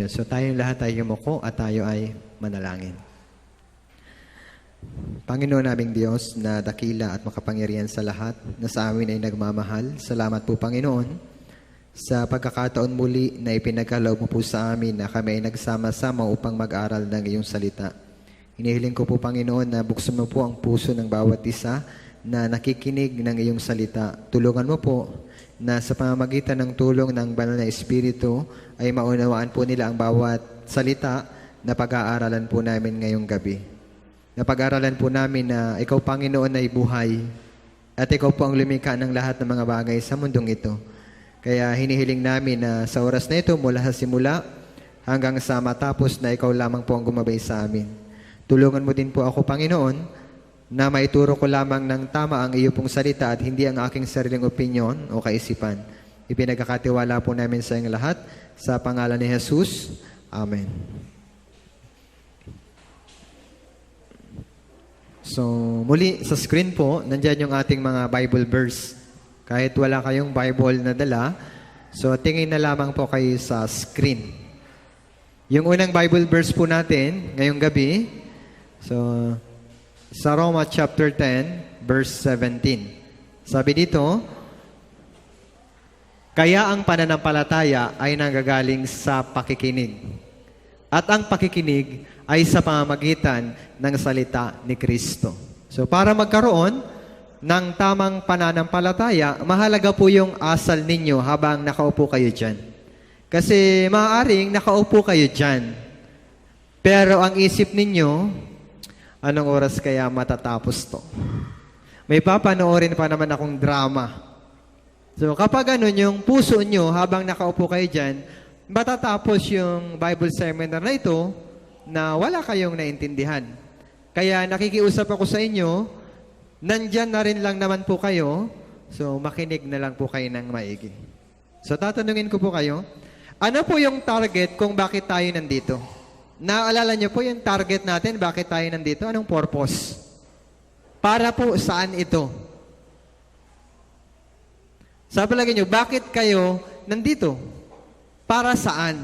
So tayong lahat ay yumuko at tayo ay manalangin. Panginoon naming Diyos na dakila at makapangyarihan sa lahat, na sa amin ay nagmamahal. Salamat po Panginoon sa pagkakataon muli na ipinagkaloob mo po sa amin na kami ay nagsama-sama upang mag-aral ng iyong salita. Hinihiling ko po Panginoon na buksan mo po ang puso ng bawat isa na nakikinig ng iyong salita. Tulungan mo po na sa pamamagitan ng tulong ng Banal na Espiritu ay maunawaan po nila ang bawat salita na pag-aaralan po namin ngayong gabi. Na pag-aaralan po namin na ikaw Panginoon ay buhay at ikaw po ang lumikha ng lahat ng mga bagay sa mundong ito. Kaya hinihiling namin na sa oras na ito mula sa simula hanggang sa matapos na ikaw lamang po ang gumabay sa amin. Tulungan mo din po ako Panginoon na maituro ko lamang ng tama ang iyo pong salita at hindi ang aking sariling opinyon o kaisipan. Ipinagkakatiwala po namin sa iyong lahat sa pangalan ni Jesus. Amen. So, muli sa screen po, nandyan yung ating mga Bible verse. Kahit wala kayong Bible na dala, so tingin na lamang po kayo sa screen. Yung unang Bible verse po natin ngayong gabi, so sa Roma chapter 10, verse 17. Sabi dito, kaya ang pananampalataya ay nanggagaling sa pakikinig. At ang pakikinig ay sa pamamagitan ng salita ni Kristo. So para magkaroon ng tamang pananampalataya, mahalaga po yung asal ninyo habang nakaupo kayo dyan. Kasi maaaring nakaupo kayo dyan. Pero ang isip ninyo, anong oras kaya matatapos to? May papanoorin pa naman akong drama. So kapag ganun yung puso nyo habang nakaupo kayo dyan, matatapos yung Bible seminar na ito na wala kayong naintindihan. Kaya nakikiusap ako sa inyo, nandyan na rin lang naman po kayo, so makinig na lang po kayo ng maigi. So tatanungin ko po kayo, ano po yung target kung bakit tayo nandito? Naalala niyo po yung target natin, bakit tayo nandito? Anong purpose? Para po saan ito? Sa palagay niyo, bakit kayo nandito? Para saan?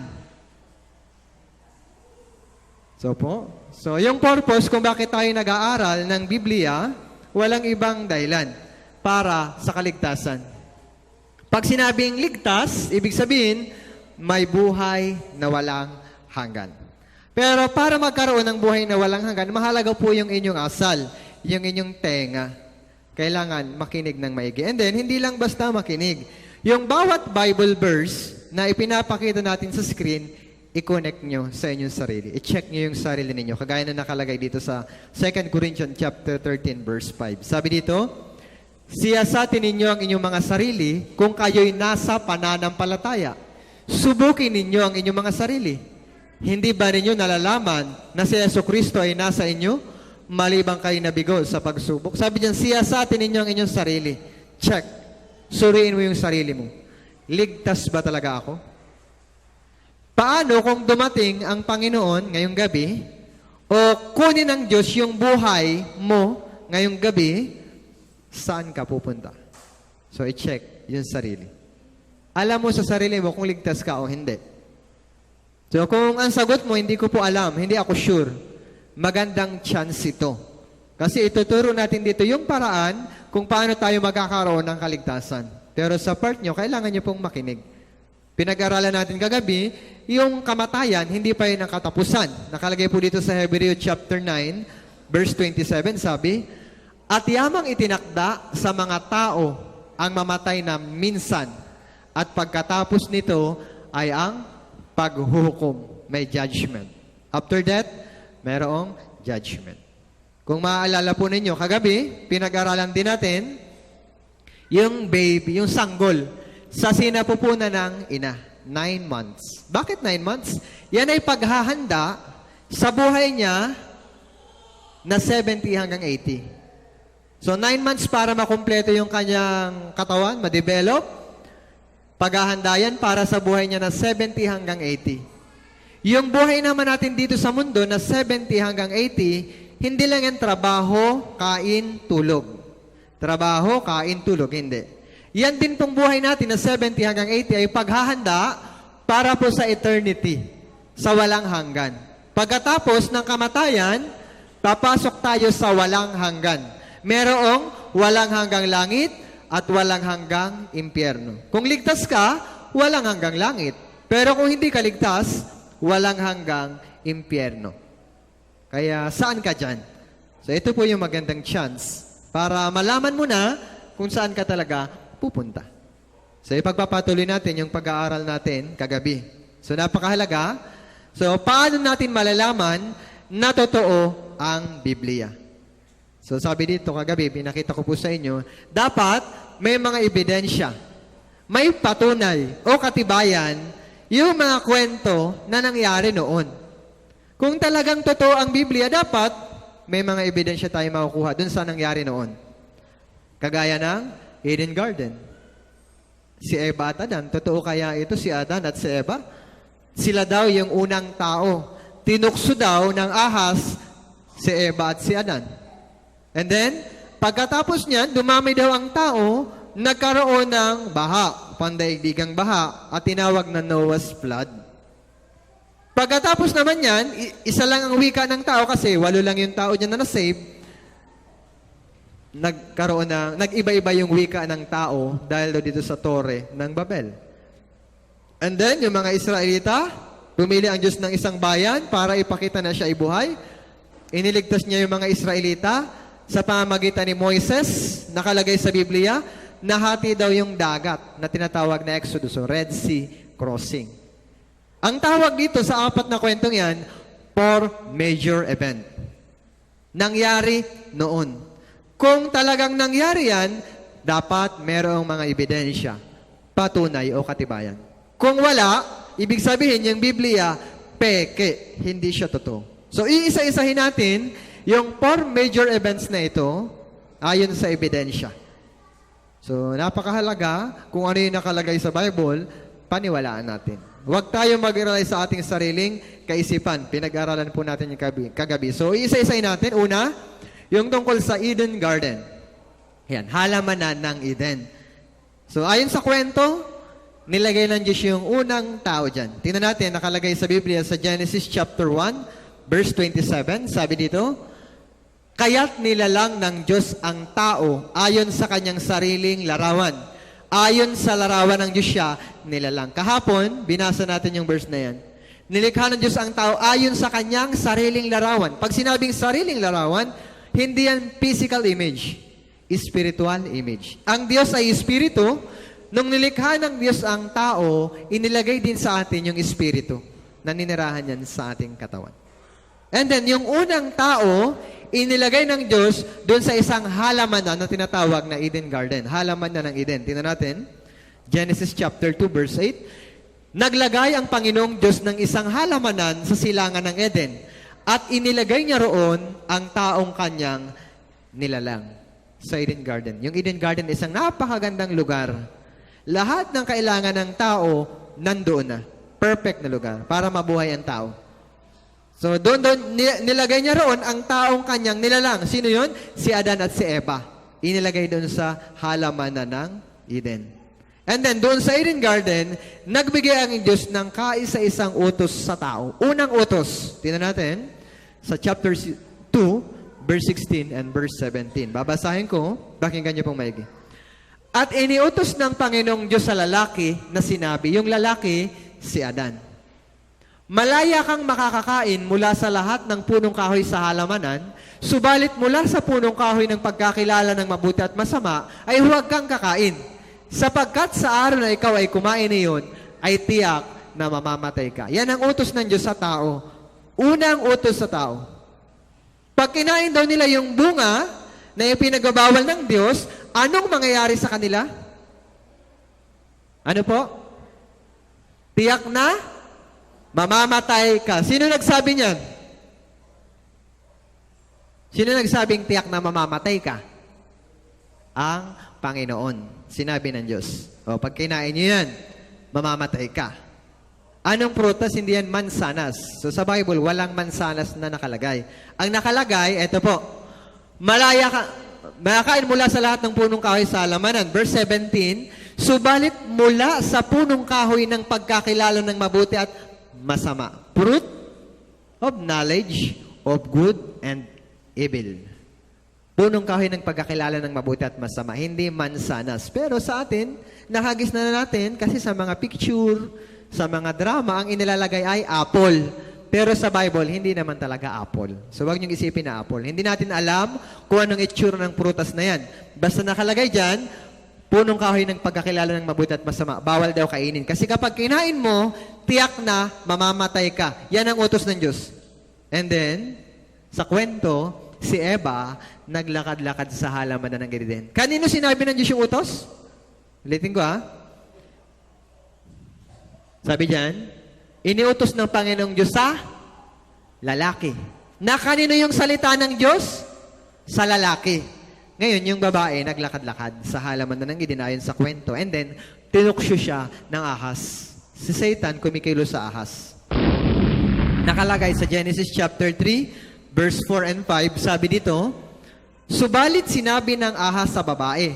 So yung purpose kung bakit tayo nag-aaral ng Biblia, walang ibang dahilan. Para sa kaligtasan. Pag sinabing ligtas, ibig sabihin, may buhay na walang hanggan. Pero para magkaroon ng buhay na walang hanggan, mahalaga po yung inyong asal, yung inyong tenga. Kailangan makinig ng maigi. And then, hindi lang basta makinig. Yung bawat Bible verse na ipinapakita natin sa screen, i-connect nyo sa inyong sarili. I-check nyo yung sarili ninyo. Kagaya na nakalagay dito sa 2 Corinthians chapter 13, verse 5. Sabi dito, siyasatin ninyo ang inyong mga sarili kung kayo'y nasa pananampalataya. Subukin ninyo ang inyong mga sarili. Hindi ba ninyo nalalaman na si Jesucristo ay nasa inyo? Malibang kayo nabigo sa pagsubok. Sabi diyan, siyasatin ninyo ang inyong sarili. Check. Suriin mo yung sarili mo. Ligtas ba talaga ako? Paano kung dumating ang Panginoon ngayong gabi o kunin ng Diyos yung buhay mo ngayong gabi, saan ka pupunta? So, i-check yung sarili. Alam mo sa sarili mo kung ligtas ka o hindi. So, kung ang sagot mo, hindi ko po alam, hindi ako sure, magandang chance ito. Kasi ituturo natin dito yung paraan kung paano tayo magkakaroon ng kaligtasan. Pero sa part nyo, kailangan nyo pong makinig. Pinag-aralan natin kagabi, yung kamatayan, hindi pa yun ang katapusan. Nakalagay po dito sa Hebreo chapter 9, verse 27, sabi, at yamang itinakda sa mga tao ang mamatay na minsan, at pagkatapos nito ay ang paghuhukom, may judgment. After that, mayroong judgment. Kung maaalala po ninyo, kagabi, pinag-aralan din natin, yung baby, yung sanggol, sa sinapupunan ng ina, 9 months. Bakit 9 months? Yan ay paghahanda sa buhay niya na 70 hanggang 80. So, 9 months para makumpleto yung kanyang katawan, ma-develop. Paghahanda yan para sa buhay niya na 70 hanggang 80. Yung buhay naman natin dito sa mundo na 70 hanggang 80, hindi lang yan trabaho, kain, tulog. Trabaho, kain, tulog, hindi. Yan din pong buhay natin na 70 hanggang 80 ay paghahanda para po sa eternity. sa walang hanggan. Pagkatapos ng kamatayan, papasok tayo sa walang hanggan. Merong walang hanggang langit at walang hanggang impyerno. Kung ligtas ka, walang hanggang langit. Pero kung hindi ka ligtas, walang hanggang impyerno. Kaya saan ka dyan? So ito po yung magandang chance para malaman mo na kung saan ka talaga pupunta. So ipagpapatuloy natin yung pag-aaral natin kagabi. So napakahalaga. So paano natin malalaman na totoo ang Biblia? So sabi dito kagabi, pinakita ko po sa inyo, dapat may mga ebidensya, may patunay o katibayan yung mga kwento na nangyari noon. Kung talagang totoo ang Biblia, dapat may mga ebidensya tayo makukuha dun sa nangyari noon. Kagaya ng Eden Garden. Si Eva at Adan. Totoo kaya ito si Adan at si Eva? Sila daw yung unang tao. Tinukso daw ng ahas si Eva at si Adan. And then, pagkatapos niyan, dumami daw ang tao, nagkaroon ng baha, pandaigdigang baha, at tinawag na Noah's flood. Pagkatapos naman yan, isa lang ang wika ng tao kasi 8 lang yung tao dyan na nasave. Nag-iba-iba yung wika ng tao dahil daw dito sa Tore ng Babel. And then, yung mga Israelita, pumili ang Diyos ng isang bayan para ipakita na siya ay buhay. Iniligtas niya yung mga Israelita sa pamamagitan ni Moises, nakalagay sa Biblia, nahati daw yung dagat na tinatawag na Exodus o Red Sea Crossing. Ang tawag dito sa 4 na kwentong yan, 4 major event. Nangyari noon. Kung talagang nangyari yan, dapat merong mga ebidensya, patunay o katibayan. Kung wala, ibig sabihin yung Biblia, peke, hindi siya totoo. So, iisa-isahin natin yung 4 major events na ito ayon sa ebidensya. So, napakahalaga kung ano yung nakalagay sa Bible, paniwalaan natin. Huwag tayo mag-iralay sa ating sariling kaisipan. Pinag-aralan po natin yung kagabi. So, iisa-isahin natin. Una, yung tungkol sa Eden Garden. Yan, halamanan ng Eden. So, ayon sa kwento, nilagay ng Diyos yung unang tao dyan. Tingnan natin, nakalagay sa Biblia sa Genesis chapter 1, verse 27. Sabi dito, kaya't nilalang ng Diyos ang tao ayon sa kanyang sariling larawan. Ayon sa larawan ng Diyos siya, nilalang. Kahapon, binasa natin yung verse na yan. Nilikha ng Diyos ang tao ayon sa kanyang sariling larawan. Pag sinabing sariling larawan, hindi yan physical image, spiritual image. Ang Diyos ay espiritu. Nung nilikha ng Diyos ang tao, inilagay din sa atin yung espiritu na ninirahan yan sa ating katawan. And then, yung unang tao, inilagay ng Diyos doon sa isang halamanan na tinatawag na Eden Garden. Halamanan ng Eden. Tingnan natin. Genesis chapter 2, verse 8. Naglagay ang Panginoong Diyos ng isang halamanan sa silangan ng Eden at inilagay niya roon ang taong kanyang nilalang sa Eden Garden. Yung Eden Garden is isang napakagandang lugar. Lahat ng kailangan ng tao nandoon na. Perfect na lugar para mabuhay ang tao. So, doon nilagay niya roon ang taong kanyang nilalang. Sino yun? Si Adan at si Eva. Inilagay doon sa halamanan ng Eden. And then, doon sa Eden Garden, nagbigay ang Diyos ng kaisa-isang utos sa tao. Unang utos. Tingnan natin sa chapter 2, verse 16 and verse 17. Babasahin ko. Pakinggan niyo pong maigi. At iniutos ng Panginoong Diyos sa lalaki na sinabi, yung lalaki, si Adan. Malaya kang makakakain mula sa lahat ng punong kahoy sa halamanan, subalit mula sa punong kahoy ng pagkakilala ng mabuti at masama, ay huwag kang kakain. Sapagkat sa araw na ikaw ay kumain niyon, ay tiyak na mamamatay ka. Yan ang utos ng Diyos sa tao. Unang utos sa tao. Pag kinain daw nila yung bunga na yung pinagbabawal ng Diyos, anong mangyayari sa kanila? Ano po? Tiyak na mamamatay ka. Sino nagsabi niyan? Sino nagsabing tiyak na mamamatay ka? Ang Panginoon. Sinabi ng Diyos. O, pag kinain niyo yan, mamamatay ka. Anong prutas? Hindi yan mansanas. So, sa Bible, walang mansanas na nakalagay. Ang nakalagay, eto po, makakain mula sa lahat ng punong kahoy sa halamanan. Verse 17, subalit mula sa punong kahoy ng pagkakilala ng mabuti at masama. fruit of knowledge of good and evil. Punong kahoy ng pagkakilala ng mabuti at masama, hindi mansanas. Pero sa atin, nakagis na natin kasi sa mga picture, sa mga drama, ang inilalagay ay apple. Pero sa Bible, hindi naman talaga apple. So wag niyong isipin na apple. Hindi natin alam kung anong itsura ng prutas na yan. Basta nakalagay dyan, punong kahoy ng pagkakilala ng mabuti at masama. Bawal daw kainin. Kasi kapag kinain mo, tiyak na mamamatay ka. Yan ang utos ng Diyos. And then, sa kwento, si Eva, naglakad-lakad sa halaman ng Eden. Kanino sinabi ng Diyos yung utos? Ulitin ko Sabi diyan, iniutos ng Panginoong Diyos sa lalaki. Na kanino yung salita ng Diyos? Sa lalaki. Ngayon, yung babae, naglakad-lakad sa halaman ng Eden ayon sa kwento. And then, tinuksyo siya ng ahas. Si Satan kumikilos sa ahas. Nakalagay sa Genesis chapter 3, verse 4 and 5, sabi dito, subalit sinabi ng ahas sa babae,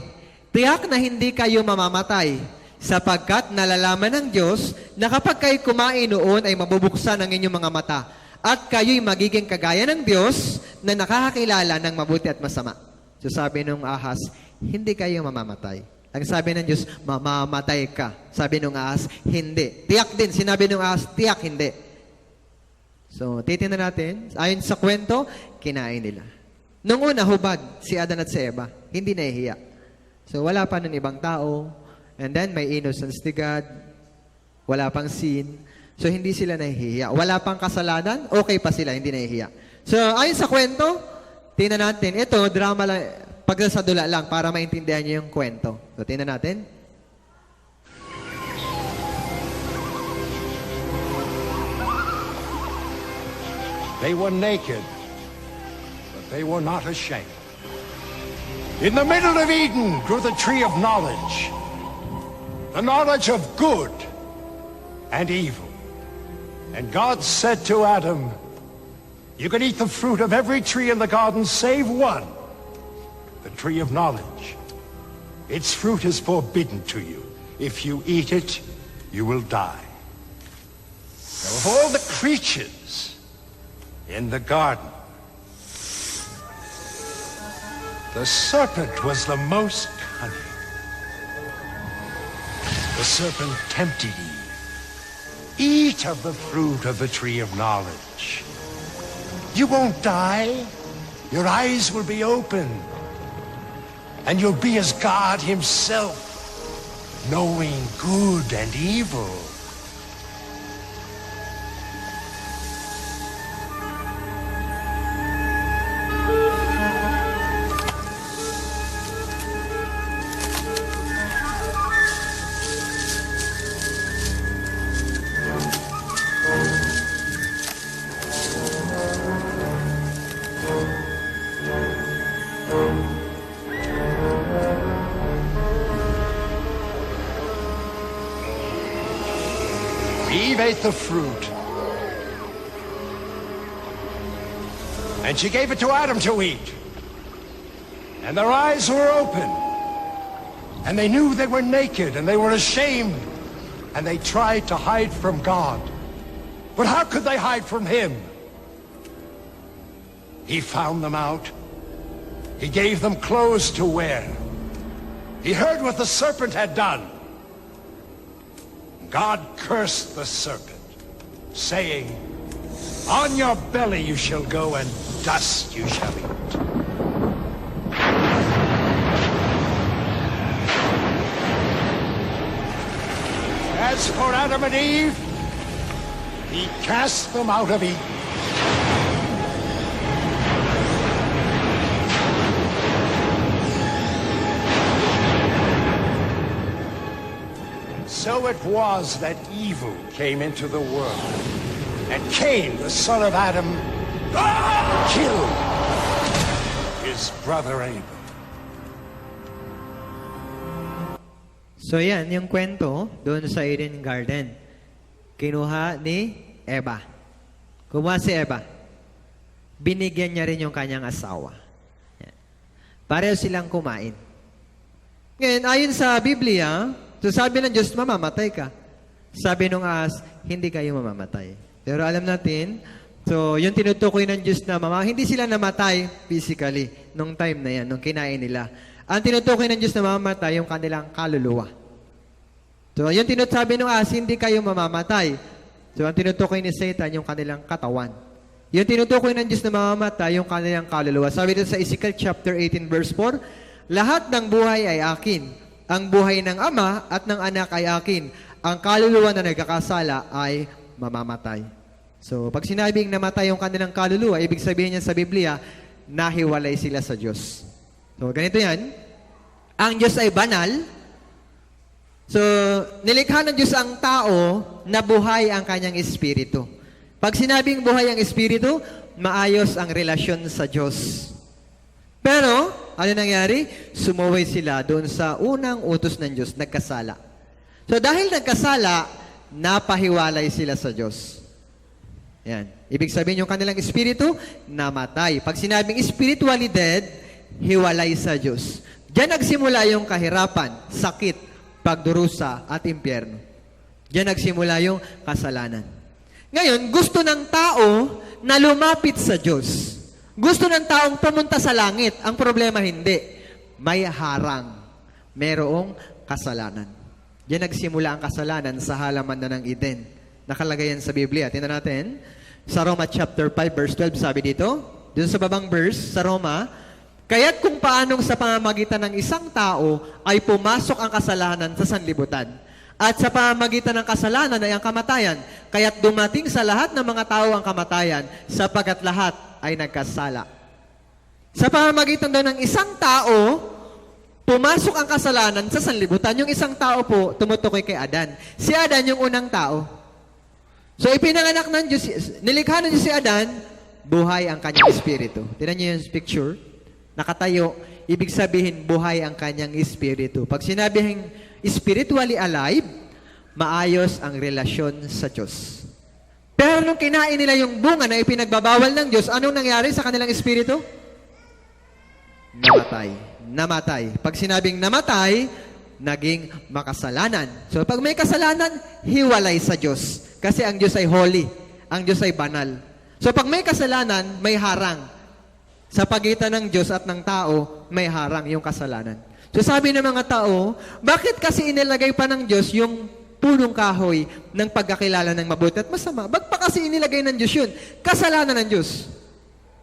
tiyak na hindi kayo mamamatay, sapagkat nalalaman ng Diyos na kapag kayo kumain noon ay mabubuksan ang inyong mga mata, at kayo'y magiging kagaya ng Diyos na nakakakilala ng mabuti at masama. So sabi ng ahas, hindi kayo mamamatay. Ang sabi ng Diyos, mamamatay ka. Sabi ng ahas, hindi. Tiyak din, sinabi ng ahas, tiyak hindi. So, titingnan natin. Ayon sa kwento, kinain nila. Nung una, hubad si Adan at si Eva. Hindi nahihiya. So, wala pa ng ibang tao. And then, may innocence to God. Wala pang sin. So, hindi sila nahihiya. Wala pang kasalanan, okay pa sila, hindi nahihiya. So, ayon sa kwento, tingnan natin. Ito, drama lang, pagsasadula lang para maintindihan niyo yung kwento. So, tingnan natin. They were naked, but they were not ashamed. In the middle of Eden grew the tree of knowledge, the knowledge of good and evil. And God said to Adam, you can eat the fruit of every tree in the garden save one, the tree of knowledge. Its fruit is forbidden to you. If you eat it, you will die. Now, of all the creatures in the garden, the serpent was the most cunning. The serpent tempted Eve. Eat of the fruit of the tree of knowledge. You won't die. Your eyes will be open. And you'll be as God himself, knowing good and evil. Eve ate the fruit. And she gave it to Adam to eat. And their eyes were open. And they knew they were naked and they were ashamed. And they tried to hide from God. But how could they hide from him? He found them out. He gave them clothes to wear. He heard what the serpent had done. God cursed the serpent, saying, on your belly you shall go, and dust you shall eat. As for Adam and Eve, he cast them out of Eden. So it was that evil came into the world, and Cain, the son of Adam, killed his brother Abel. So yan, yung kwento doon sa Eden Garden. Kinuha ni Eva. Kumuha si Eva. Binigyan niya rin yung kanyang asawa. Yan. Pareho silang kumain. Ngayon, ayon sa Biblia, so sabi ng Diyos, mamamatay ka. Sabi nung ahas, hindi kayo mamamatay. Pero alam natin, so yung tinutukoy ng Diyos na hindi sila namatay physically nung time na yan, nung kinain nila. Ang tinutukoy ng Diyos na mamamatay yung kanilang kaluluwa. So yung tinusabi ng hindi kayo mamamatay. So ang tinutukoy ni Satan yung kanilang katawan. Yung tinutukoy ng Diyos na mamamatay yung kanilang kaluluwa. Sabi dito sa Ezekiel chapter 18 verse 4, lahat ng buhay ay akin. Ang buhay ng ama at ng anak ay akin. Ang kaluluwa na nagkakasala ay mamamatay. So, pag sinabing namatay yung kanilang kaluluwa, ibig sabihin niya sa Biblia, nahiwalay sila sa Diyos. So, ganito yan. Ang Diyos ay banal. So, nilikha ng Diyos ang tao na buhay ang kanyang espiritu. Pag sinabing buhay ang espiritu, maayos ang relasyon sa Diyos. Pero, ano nangyari? Sumuway sila doon sa unang utos ng Diyos, nagkasala. So, dahil nagkasala, napahiwalay sila sa Diyos. Yan. Ibig sabihin yung kanilang espiritu, namatay. Pag sinabing spiritually dead, hiwalay sa Diyos. Diyan nagsimula yung kahirapan, sakit, pagdurusa, at impyerno. Diyan nagsimula yung kasalanan. Ngayon, gusto ng tao na lumapit sa Diyos. Gusto ng taong pumunta sa langit. Ang problema hindi. May harang. Merong kasalanan. Diyan nagsimula ang kasalanan sa halaman na ng Eden. Nakalagay yan sa Biblia. Tingnan natin. Sa Roma chapter 5 verse 12 sabi dito. Dito sa babang verse sa Roma, kaya't kung paanong sa pamamagitan ng isang tao ay pumasok ang kasalanan sa sanlibutan. At sa pamamagitan ng kasalanan ay ang kamatayan. Kaya't dumating sa lahat ng mga tao ang kamatayan sapagkat lahat ay nagkasala. Sa pamamagitan daw ng isang tao, pumasok ang kasalanan sa sanlibutan. Yung isang tao po, tumutukoy kay Adan. Si Adan yung unang tao. So, ipinanganak ng Diyos, nilikha ng Diyos si Adan, buhay ang kanyang espiritu. Tignan niyo yung picture. Nakatayo, ibig sabihin, buhay ang kanyang espiritu. Pag sinabing spiritually alive, maayos ang relasyon sa Diyos. Pero nung kinain nila yung bunga na ipinagbabawal ng Diyos, anong nangyari sa kanilang espiritu? Namatay. Namatay. Pag sinabing namatay, naging makasalanan. So pag may kasalanan, hiwalay sa Diyos. Kasi ang Diyos ay holy. Ang Diyos ay banal. So pag may kasalanan, may harang. Sa pagitan ng Diyos at ng tao, may harang yung kasalanan. So sabi ng mga tao, bakit kasi inilagay pa ng Diyos yung punong kahoy ng pagkakilala ng mabuti at masama? Ba't pa kasi inilagay ng Diyos yun? Kasalanan ng Diyos.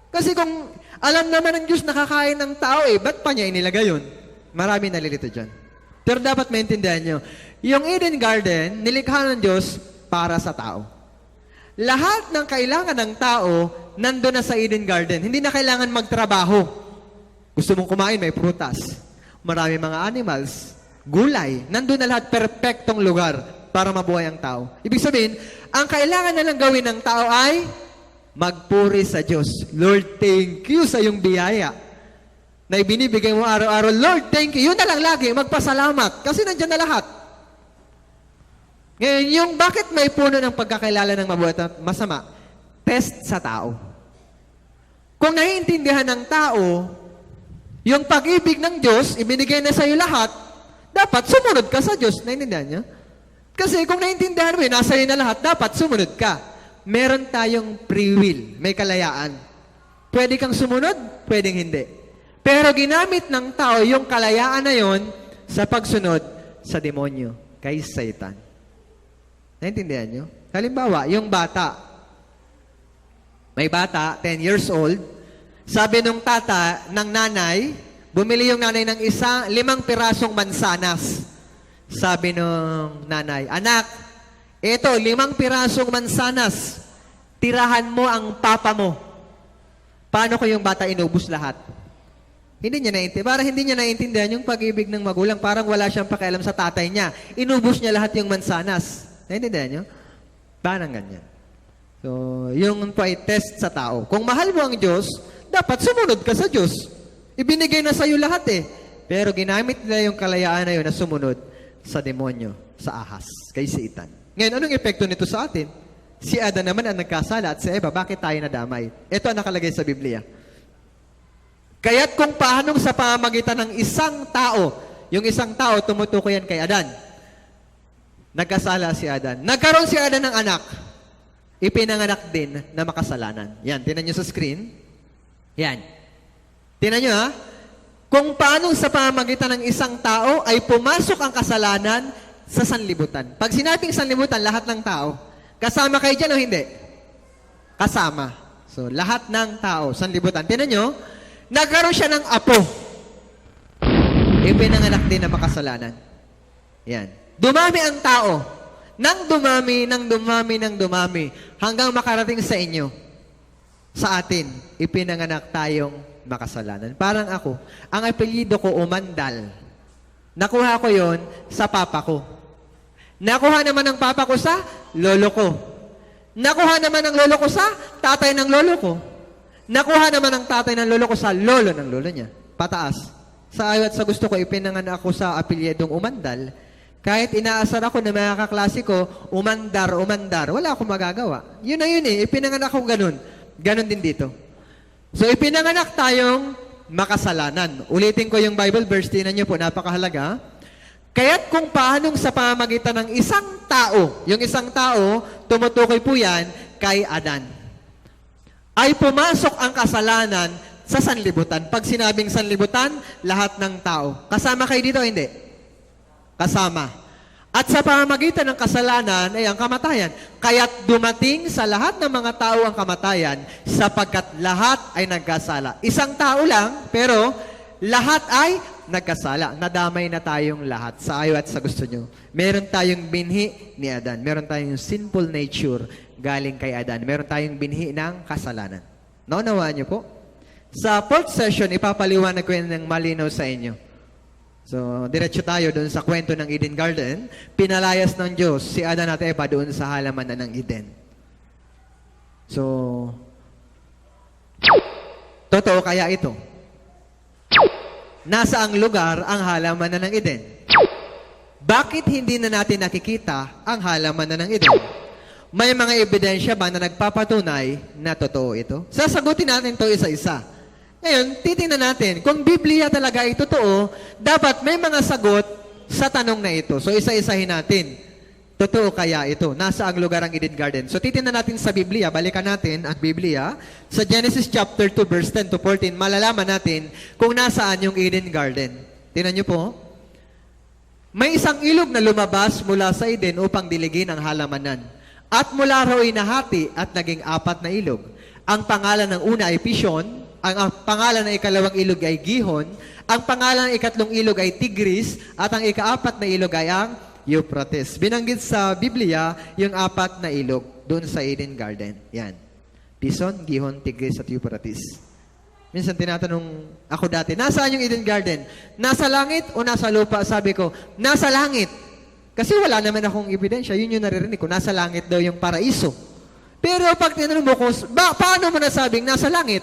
Kasi kung alam naman ng Diyos nakakain ng tao, ba't pa niya inilagay yun? Marami nalilito dyan. Pero dapat maintindihan nyo, yung Eden Garden, nilikha ng Diyos para sa tao. Lahat ng kailangan ng tao, nandun na sa Eden Garden. Hindi na kailangan magtrabaho. Gusto mong kumain, may prutas. Marami mga animals, gulay. Nandun na lahat, perpektong lugar para mabuhay ang tao. Ibig sabihin, ang kailangan na lang gawin ng tao ay magpuri sa Diyos. Lord, thank you sa iyong biyaya na ibinibigay mo araw-araw. Lord, thank you. Yun na lang lagi, magpasalamat. Kasi nandyan na lahat. Ngayon, yung bakit may puno ng pagkakilala ng mabuti at masama, test sa tao. Kung naiintindihan ng tao, yung pag-ibig ng Diyos, ibinigay na sa iyo lahat, dapat sumunod ka sa Diyos. Naiintindihan niyo? Kasi kung naiintindihan mo, nasa iyo na lahat, dapat sumunod ka. Meron tayong free will, may kalayaan. Pwede kang sumunod, pwedeng hindi. Pero ginamit ng tao yung kalayaan na yon sa pagsunod sa demonyo, kay Satan. Naintindihan nyo? Halimbawa, yung bata. May bata, 10 years old. Sabi nung ng nanay, bumili yung nanay ng 5 pirasong mansanas. Sabi nung nanay, anak, eto, 5 pirasong mansanas. Tirahan mo ang papa mo. Paano ko yung bata inubos lahat? Hindi niya naintindihan. Parang hindi niya naintindihan yung pag-ibig ng magulang. Parang wala siyang pakialam sa tatay niya. Inubos niya lahat yung mansanas. Naintindihan nyo? Parang ganyan. So, yung po ay test sa tao. Kung mahal mo ang Diyos, dapat sumunod ka sa Diyos. Ibinigay na sa iyo lahat Pero ginamit nila yung kalayaan na yun na sumunod sa demonyo, sa ahas, kay Satan. Ngayon, anong epekto nito sa atin? Si Adan naman ang nagkasala at si Eva, bakit tayo nadamay? Ito ang nakalagay sa Biblia. Kaya't kung paano sa pamamagitan ng isang tao, yung isang tao tumutukoy yan kay Adan. Nagkasala si Adan. Nagkaroon si Adan ng anak. ipinanganak din na makasalanan. Yan, tinan nyo sa screen. Yan. Tinan nyo ha. Kung paano sa pamamagitan ng isang tao ay pumasok ang kasalanan sa sanlibutan. Pag sinabing sanlibutan, lahat ng tao. Kasama kayo dyan o hindi? Kasama. So, lahat ng tao, sanlibutan. Tinan nyo, nagkaroon siya ng apo. Ipinanganak din na makasalanan. Yan. Dumami ang tao. Nang dumami, hanggang makarating sa inyo. Sa atin, ipinanganak tayong makasalanan. Parang ako, ang apelyido ko, Umandal. Nakuha ko yon sa papa ko. Nakuha naman ng papa ko sa lolo ko. Nakuha naman ng lolo ko sa tatay ng lolo ko. Nakuha naman ng tatay ng lolo ko sa lolo ng lolo niya. Pataas. Sa ayaw at sa gusto ko, ipinanganak ako sa apelyidong Umandal. Kahit inaasar ako ng mga kaklase ko, umandar, wala akong magagawa. Yun na yun eh, ipinanganak ako ganun. Ganun din dito. So, ipinanganak tayong makasalanan. Ulitin ko yung Bible verse, tinan niyo po, napakahalaga. Kaya't kung paanong sa pamamagitan ng isang tao, yung isang tao, tumutukoy po yan kay Adan, ay pumasok ang kasalanan sa sanlibutan. Pag sinabing sanlibutan, lahat ng tao. Kasama kayo dito, hindi? Kasama. At sa pamamagitan ng kasalanan ay ang kamatayan. Kaya't dumating sa lahat ng mga tao ang kamatayan sapagkat lahat ay nagkasala. Isang tao lang, pero lahat ay nagkasala. Nadamay na tayong lahat sa ayaw at sa gusto nyo. Meron tayong binhi ni Adan. Meron tayong sinful nature galing kay Adan. Meron tayong binhi ng kasalanan. Naunawaan nyo po? Sa fourth session, ipapaliwanag ko yan ng malinaw sa inyo. So, diretso tayo doon sa kwento ng Eden Garden. Pinalayas ng Diyos si Adan at Eva doon sa halaman ng Eden. So, totoo kaya ito? Nasa ang lugar ang halaman na ng Eden? Bakit hindi na natin nakikita ang halaman na ng Eden? May mga ebidensya ba na nagpapatunay na totoo ito? Sasagutin natin ito isa-isa. Ngayon, titingnan natin, kung Biblia talaga ay totoo, dapat may mga sagot sa tanong na ito. So, isa-isahin natin. Totoo kaya ito? Nasa ang lugar ang Eden Garden? So, titingnan natin sa Biblia. Balikan natin ang Biblia. Sa Genesis chapter 2, verse 10 to 14, malalaman natin kung nasaan yung Eden Garden. Tingnan niyo po. May isang ilog na lumabas mula sa Eden upang diligin ang halamanan. At mula raw ay nahati at naging 4 na ilog. Ang pangalan ng una ay Pishon, ang pangalan ng ikalawang ilog ay Gihon, ang pangalan ng ikatlong ilog ay Tigris, at ang ika-4 na ilog ay ang Euphrates. Binanggit sa Biblia yung 4 na ilog doon sa Eden Garden. Yan. Pishon, Gihon, Tigris, at Euphrates. Minsan tinatanong ako dati, nasaan yung Eden Garden? Nasa langit o nasa lupa? Sabi ko, nasa langit. Kasi wala naman akong ebidensya. Yun yung naririnig ko. Nasa langit daw yung paraiso. Pero pag tinanong mo ko, paano mo nasabing nasa langit?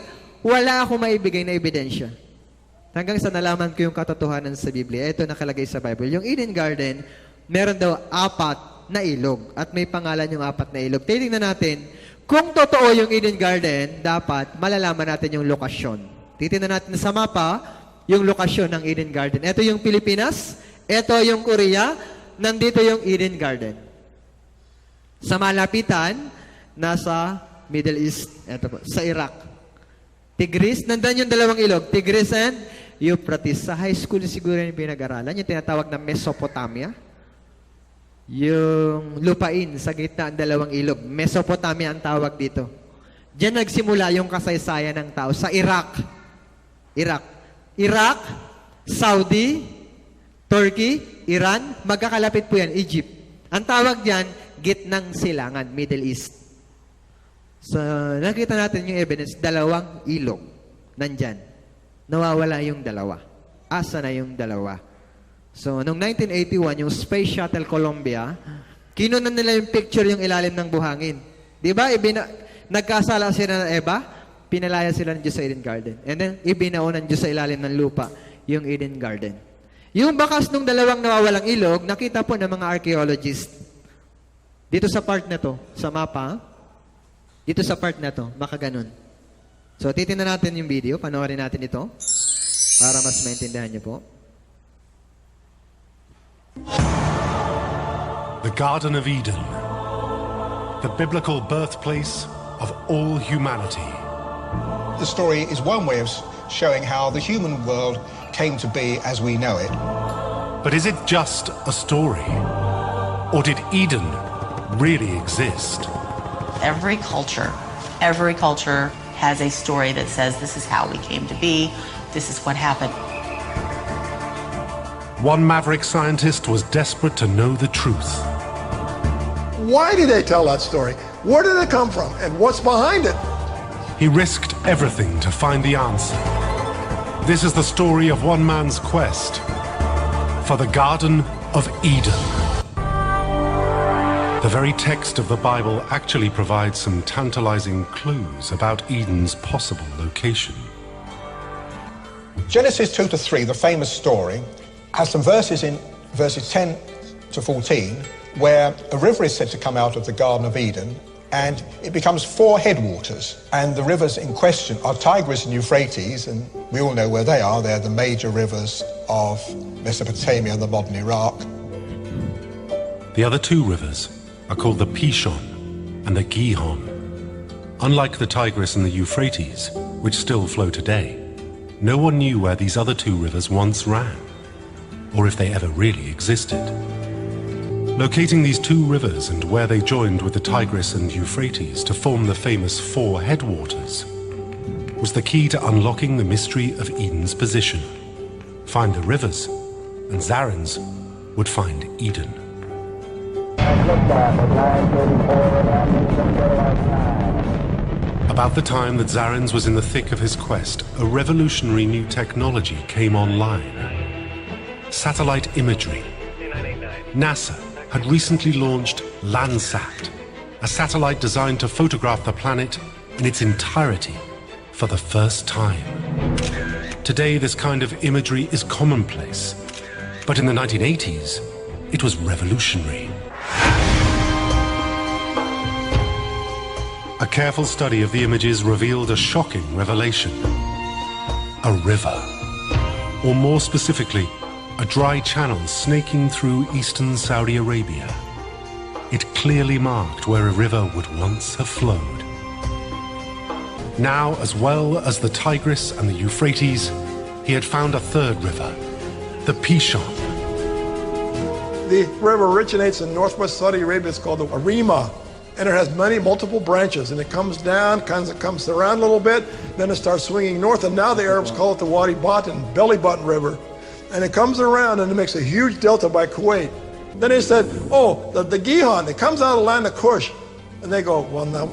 Wala akong maibigay na ebidensya. Hanggang sa nalaman ko yung katotohanan sa Biblia. Ito nakalagay sa Bible. Yung Eden Garden, meron daw 4 na ilog. At may pangalan yung 4 na ilog. Titingnan natin, kung totoo yung Eden Garden, dapat malalaman natin yung lokasyon. Titingnan natin sa mapa, yung lokasyon ng Eden Garden. Ito yung Pilipinas, ito yung Korea, nandito yung Eden Garden. Sa malapitan, nasa Middle East, ito po, sa Iraq. Tigris, nandan yung 2 ilog, Tigris and Euphrates. Sa high school siguro yung pinag-aralan, yung tinatawag na Mesopotamia. Yung lupain sa gitna ang 2 ilog. Mesopotamia ang tawag dito. Diyan nagsimula yung kasaysayan ng tao. Sa Iraq. Iraq, Saudi, Turkey, Iran, magkakalapit po yan, Egypt. Ang tawag diyan, gitnang silangan, Middle East. So, nakita natin yung evidence, 2 ilog. Nandyan. Nawawala yung 2. Asa na yung 2? So, noong 1981, yung Space Shuttle Columbia, kinunan nila yung picture yung ilalim ng buhangin. Di ba? Nagkasala sila ng Eva, pinalaya sila ng Diyos sa Eden Garden. And then, ibinao ng Diyos sa ilalim ng lupa, yung Eden Garden. Yung bakas ng 2 nawawalang ilog, nakita po ng mga archaeologist. Dito sa part na to, sa mapa, dito sa part na to, makaganon. So, titingnan natin yung video. Panoorin natin ito para mas maintindihan niyo po. The Garden of Eden. the biblical birthplace of all humanity. The story is one way of showing how the human world came to be as we know it. But is it just a story? Or did Eden really exist? Every culture has a story that says this is how we came to be, this is what happened. One maverick scientist was desperate to know the truth. Why did they tell that story? Where did it come from? And what's behind it? He risked everything to find the answer. This is the story of one man's quest for the Garden of Eden. The very text of the Bible actually provides some tantalizing clues about Eden's possible location. Genesis 2 to 3, the famous story, has some verses in verses 10 to 14 where a river is said to come out of the Garden of Eden, and it becomes 4 headwaters. And the rivers in question are Tigris and Euphrates, and we all know where they are. They're the major rivers of Mesopotamia and the modern Iraq. The other 2 rivers are called the Pishon and the Gihon. Unlike the Tigris and the Euphrates, which still flow today, no one knew where these other 2 rivers once ran, or if they ever really existed. Locating these 2 rivers and where they joined with the Tigris and Euphrates to form the famous 4 headwaters was the key to unlocking the mystery of Eden's position. Find the rivers, and Zarins would find Eden. About the time that Zarins was in the thick of his quest, a revolutionary new technology came online. Satellite imagery. NASA had recently launched Landsat, a satellite designed to photograph the planet in its entirety for the first time. Today, this kind of imagery is commonplace, but in the 1980s, it was revolutionary. A careful study of the images revealed a shocking revelation. A river, or more specifically, a dry channel snaking through eastern Saudi Arabia. It clearly marked where a river would once have flowed. Now, as well as the Tigris and the Euphrates, he had found a 3rd river, the Pishon. The river originates in northwest Saudi Arabia. It's called the Arima, and it has multiple branches, and it comes down, comes around a little bit, then it starts swinging north, and now the Arabs call it the Wadi Button, belly button river. And it comes around and it makes a huge delta by Kuwait. Then they said, oh, the Gihon, it comes out of the land of Kush. And they go, well, now,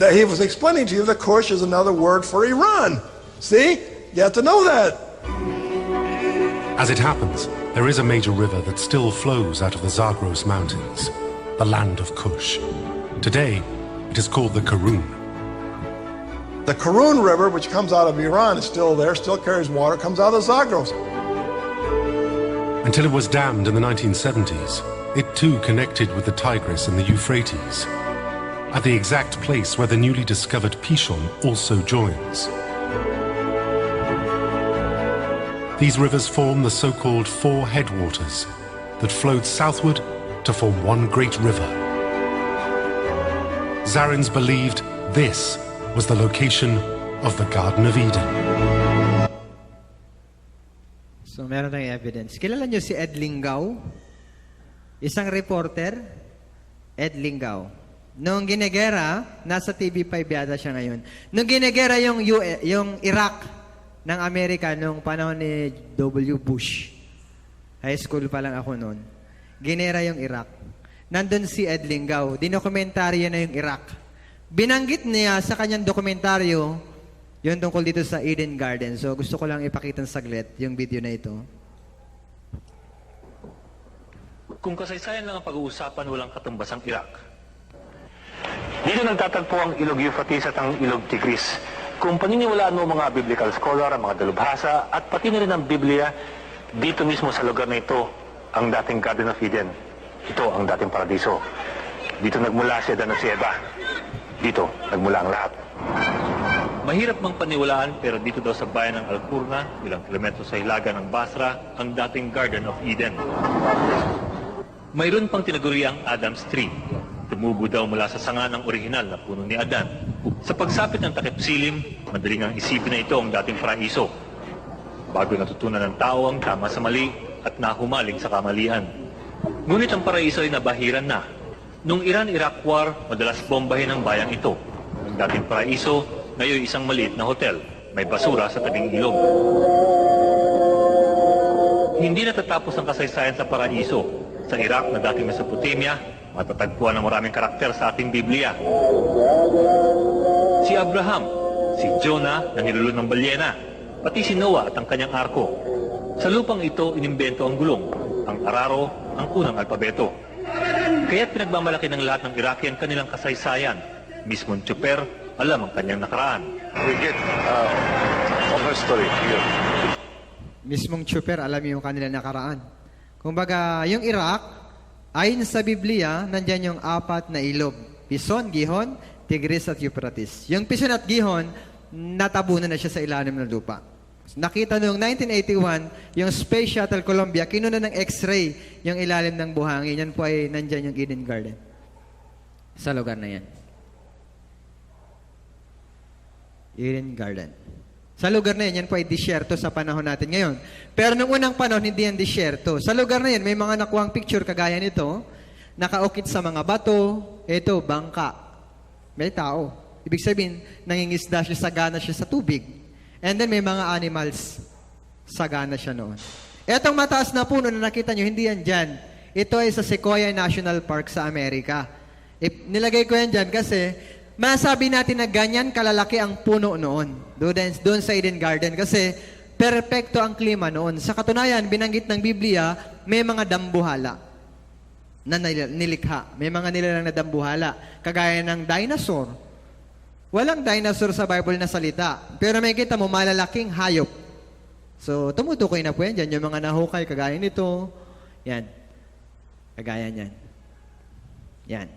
he was explaining to you that Kush is another word for Iran. See? You have to know that. As it happens, there is a major river that still flows out of the Zagros Mountains, the land of Kush. Today, it is called the Karun. The Karun River, which comes out of Iran, is still there, still carries water, comes out of the Zagros. Until it was dammed in the 1970s, it too connected with the Tigris and the Euphrates, at the exact place where the newly discovered Pishon also joins. These rivers form the so-called 4 headwaters that flowed southward to form one great river. Zarins believed this was the location of the Garden of Eden. So, meron tayong evidence. Kilala nyo si Ed Lingao? Isang reporter, Ed Lingao. Nung ginegera, nasa TV5 yata siya ngayon. Nung ginegera yung Iraq ng Amerika nung panahon ni W. Bush. High school pa lang ako noon. Ginera yung Iraq. Nandun si Ed Lingao. Dinokumentaryo na yung Iraq. Binanggit niya sa kanyang dokumentaryo yun tungkol dito sa Eden Garden. So gusto ko lang ipakita saglit yung video na ito. Kung kasaysayan lang ang pag-uusapan, walang katumbas ang Iraq. Dito nagtatagpo ang ilog Euphrates at ang ilog Tigris. Kung paniniwalaan mo mga biblical scholar, ang mga dalubhasa, at pati na rin ang Biblia, dito mismo sa lugar na ito, ang dating Garden of Eden. Ito ang dating paradiso. Dito nagmula si Adan at si Eva. Dito nagmula ang lahat. Mahirap mang paniwalaan, pero dito daw sa bayan ng Al-Qurna, ilang kilometro sa hilaga ng Basra, ang dating Garden of Eden. Mayroon pang tinaguri ang Adam's Tree. Tumubo daw mula sa sanga ng orihinal na puno ni Adan. Sa pagsapit ng takip silim, madaling ang isipin na ito ang dating paraiso. Bago natutunan ng tao ang tama sa mali at nahumaling sa kamalian. Ngunit ang paraiso ay nabahiran na. Nung Iran-Iraq War, madalas bombahin ang bayang ito. Ang dating paraiso, ngayon isang maliit na hotel. May basura sa tabing ilog. Hindi natatapos ang kasaysayan sa paraiso. Sa Iraq na dating Mesopotamia, matatagpuan ang maraming karakter sa ating Biblia. Si Abraham, si Jonah na nilulun ng balyena, pati si Noah at ang kanyang arko. Sa lupang ito, inimbento ang gulong, ang araro, ang unang alpabeto. Kaya't pinagmamalaki ng lahat ng Iraqi ang kanilang kasaysayan. Mismong Chuper, alam ang kanyang nakaraan. We get of history here. Mismong Chuper, alam yung kanilang nakaraan. Kumbaga, yung Iraq, ayon sa Biblia, nandyan yung 4 na ilog. Pison, Gihon, Tigris at Euphrates. Yung Pison at Gihon, natabunan na siya sa ilalim ng lupa. Nakita noong 1981, yung Space Shuttle Columbia, kinuna ng X-ray yung ilalim ng buhangin. Yan po ay nandyan yung Eden Garden. Sa lugar na yan. Eden Garden. Sa lugar na yan po ay disyerto sa panahon natin ngayon. Pero nung unang panahon, hindi yan disyerto. Sa lugar na yan, may mga nakuhang picture kagaya nito, nakaukit sa mga bato, ito, bangka. May tao. Ibig sabihin, nangingisda siya, sagana siya sa tubig. And then may mga animals, sagana siya noon. Etong mataas na puno na nakita nyo, hindi yan dyan. Ito ay sa Sequoia National Park sa Amerika. Nilagay ko yan dyan kasi masabi natin na ganyan kalalaki ang puno noon. Doon sa Eden Garden. Kasi perpekto ang klima noon. Sa katunayan, binanggit ng Biblia, may mga dambuhala na nilikha. May mga nilalang na dambuhala. Kagaya ng dinosaur. Walang dinosaur sa Bible na salita. Pero may kita mo, malalaking hayop. So, tumutukoy na po yan dyan. Yung mga nahukay, kagaya nito. Yan. Kagaya niyan. Yan.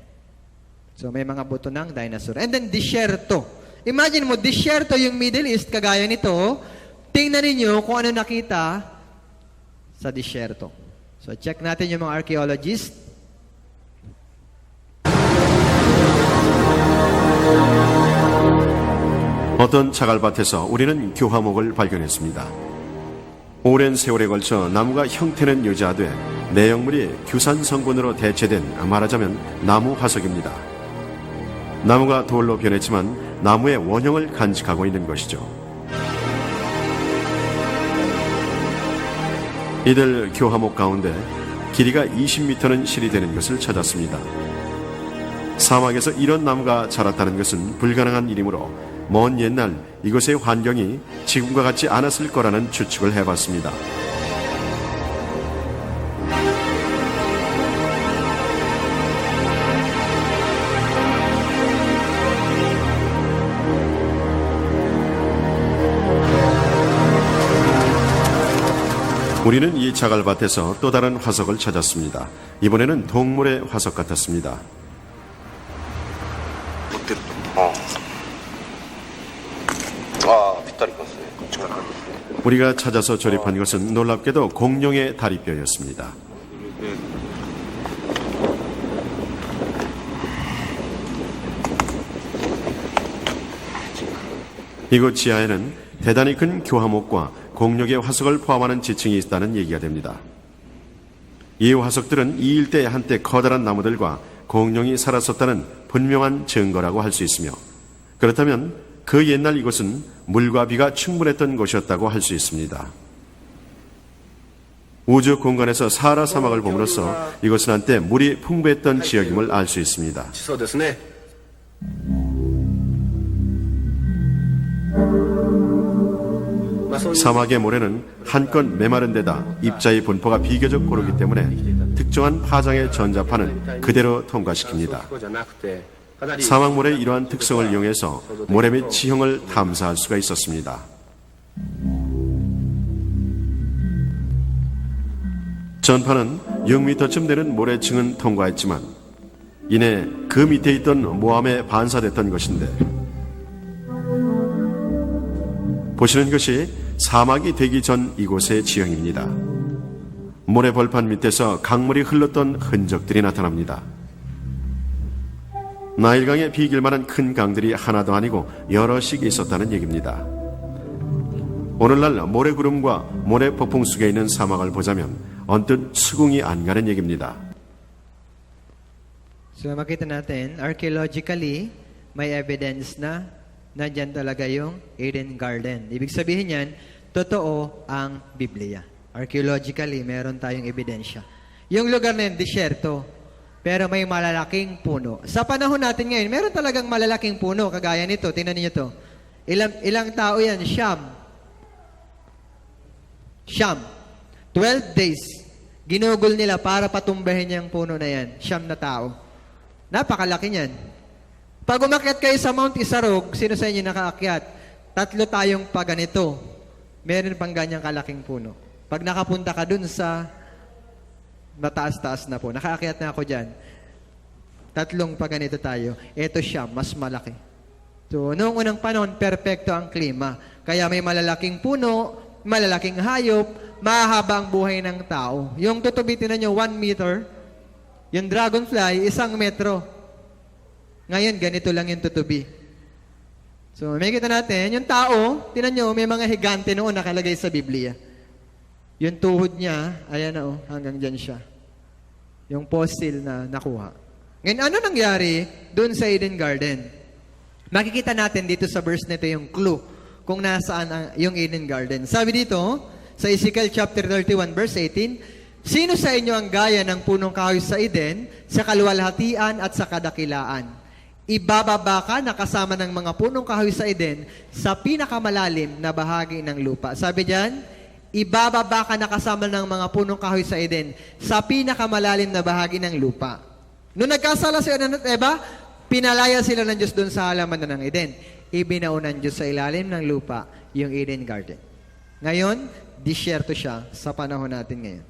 So, may mga buto ng dinosaur. And then, disyerto. Imagine mo, disyerto yung Middle East, kagaya nito. Tingnan ninyo kung ano nakita sa disyerto. So, check natin yung mga archaeologists. 어떤 자갈밭에서 우리는 교화목을 발견했습니다. 오랜 세월에 걸쳐 나무가 형태는 유지하되 내용물이 규산 성분으로 대체된 말하자면 나무 화석입니다. 나무가 돌로 변했지만 나무의 원형을 간직하고 있는 것이죠. 이들 교화목 가운데 길이가 20m는 실이 되는 것을 찾았습니다. 사막에서 이런 나무가 자랐다는 것은 불가능한 일이므로 먼 옛날 이곳의 환경이 지금과 같지 않았을 거라는 추측을 해봤습니다. 우리는 이 자갈밭에서 또 다른 화석을 찾았습니다. 이번에는 동물의 화석 같았습니다. 우리가 찾아서 조립한 것은 놀랍게도 공룡의 다리뼈였습니다. 이곳 지하에는 대단히 큰 교화목과 공룡의 화석을 포함하는 지층이 있다는 얘기가 됩니다. 이 화석들은 이 일대에 한때 커다란 나무들과 공룡이 살았었다는 분명한 증거라고 할 수 있으며, 그렇다면 그 옛날 이곳은 물과 비가 충분했던 곳이었다고 할 수 있습니다. 우주 공간에서 사하라 사막을 봄으로써 이곳은 한때 물이 풍부했던 지역임을 알 수 있습니다. 사막의 모래는 한껏 메마른 데다 입자의 분포가 비교적 고르기 때문에 특정한 파장의 전자파는 그대로 통과시킵니다. 사막모래의 이러한 특성을 이용해서 모래 및 지형을 탐사할 수가 있었습니다. 전파는 6m쯤 되는 모래층은 통과했지만 이내 그 밑에 있던 모함에 반사됐던 것인데, 보시는 것이 사막이 되기 전 이곳의 지형입니다. 모래 벌판 밑에서 강물이 흘렀던 흔적들이 나타납니다. 나일강에 비길 만한 큰 강들이 하나도 아니고 여럿씩 있었다는 얘기입니다. 오늘날 모래구름과 모래폭풍 속에 있는 사막을 보자면 언뜻 수긍이 안 가는 얘기입니다. So makita natin, archaeologically, may evidence na nandyan talaga yung Eden Garden. Ibig sabihin yan, totoo ang Biblia. Archaeologically, meron tayong ebidensya. Yung lugar na yun, disyerto, pero may malalaking puno. Sa panahon natin ngayon, meron talagang malalaking puno, kagaya nito. Tingnan niyo to. Ilang tao yan? Siyam. 12 days. Ginugol nila para patumbahin yung puno na yan. 9 na tao. Napakalaki niyan. Pag umakyat kayo sa Mount Isarog, sino sa inyo nakaakyat? 3 tayong pa ganito. Meron pang ganyang kalaking puno. Pag nakapunta ka dun sa mataas-taas na po, nakaakyat na ako dyan. 3 pa ganito tayo. Ito siya, mas malaki. So, noong unang panahon, perpekto ang klima. Kaya may malalaking puno, malalaking hayop, mahaba ang buhay ng tao. Yung tutubitin na nyo, 1 meter, yung dragonfly, 1 metro. Ngayon, ganito lang yung tutubi. So, may kita natin, yung tao, tinan nyo, may mga higante noon nakalagay sa Biblia. Yung tuhod niya, ayan na hanggang dyan siya. Yung fossil na nakuha. Ngayon, ano nangyari doon sa Eden Garden? Makikita natin dito sa verse nito yung clue kung nasaan yung Eden Garden. Sabi dito, sa Ezekiel chapter 31, verse 18, sino sa inyo ang gaya ng punong kahoy sa Eden, sa kaluwalhatian at sa kadakilaan? Ibababa ka na kasama ng mga punong kahoy sa Eden sa pinakamalalim na bahagi ng lupa. Sabi diyan, ibababa ka na kasama ng mga punong kahoy sa Eden sa pinakamalalim na bahagi ng lupa. Noong nagkasala si Adan at Eva, pinalaya sila ng Diyos doon sa halaman ng Eden. Ibinaon ng Diyos sa ilalim ng lupa yung Eden Garden. Ngayon, disyerto siya sa panahon natin ngayon.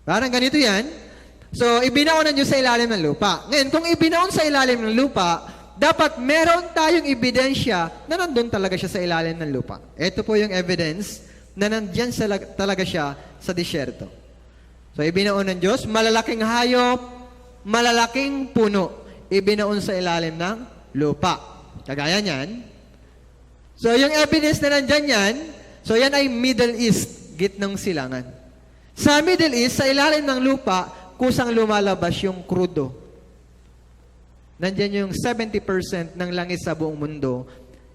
Parang ganito yan. So, ibinaon ng Diyos sa ilalim ng lupa. Ngayon, kung ibinaon sa ilalim ng lupa, dapat meron tayong ebidensya na nandun talaga siya sa ilalim ng lupa. Ito po yung evidence na nandyan talaga siya sa disyerto. So, ibinaon ng Diyos, malalaking hayop, malalaking puno, ibinaon sa ilalim ng lupa. Kagaya niyan. So, yung evidence na nandyan yan, so yan ay Middle East, gitnang silangan. Sa Middle East, sa ilalim ng lupa, kusang lumalabas yung krudo. Nandiyan yung 70% ng langis sa buong mundo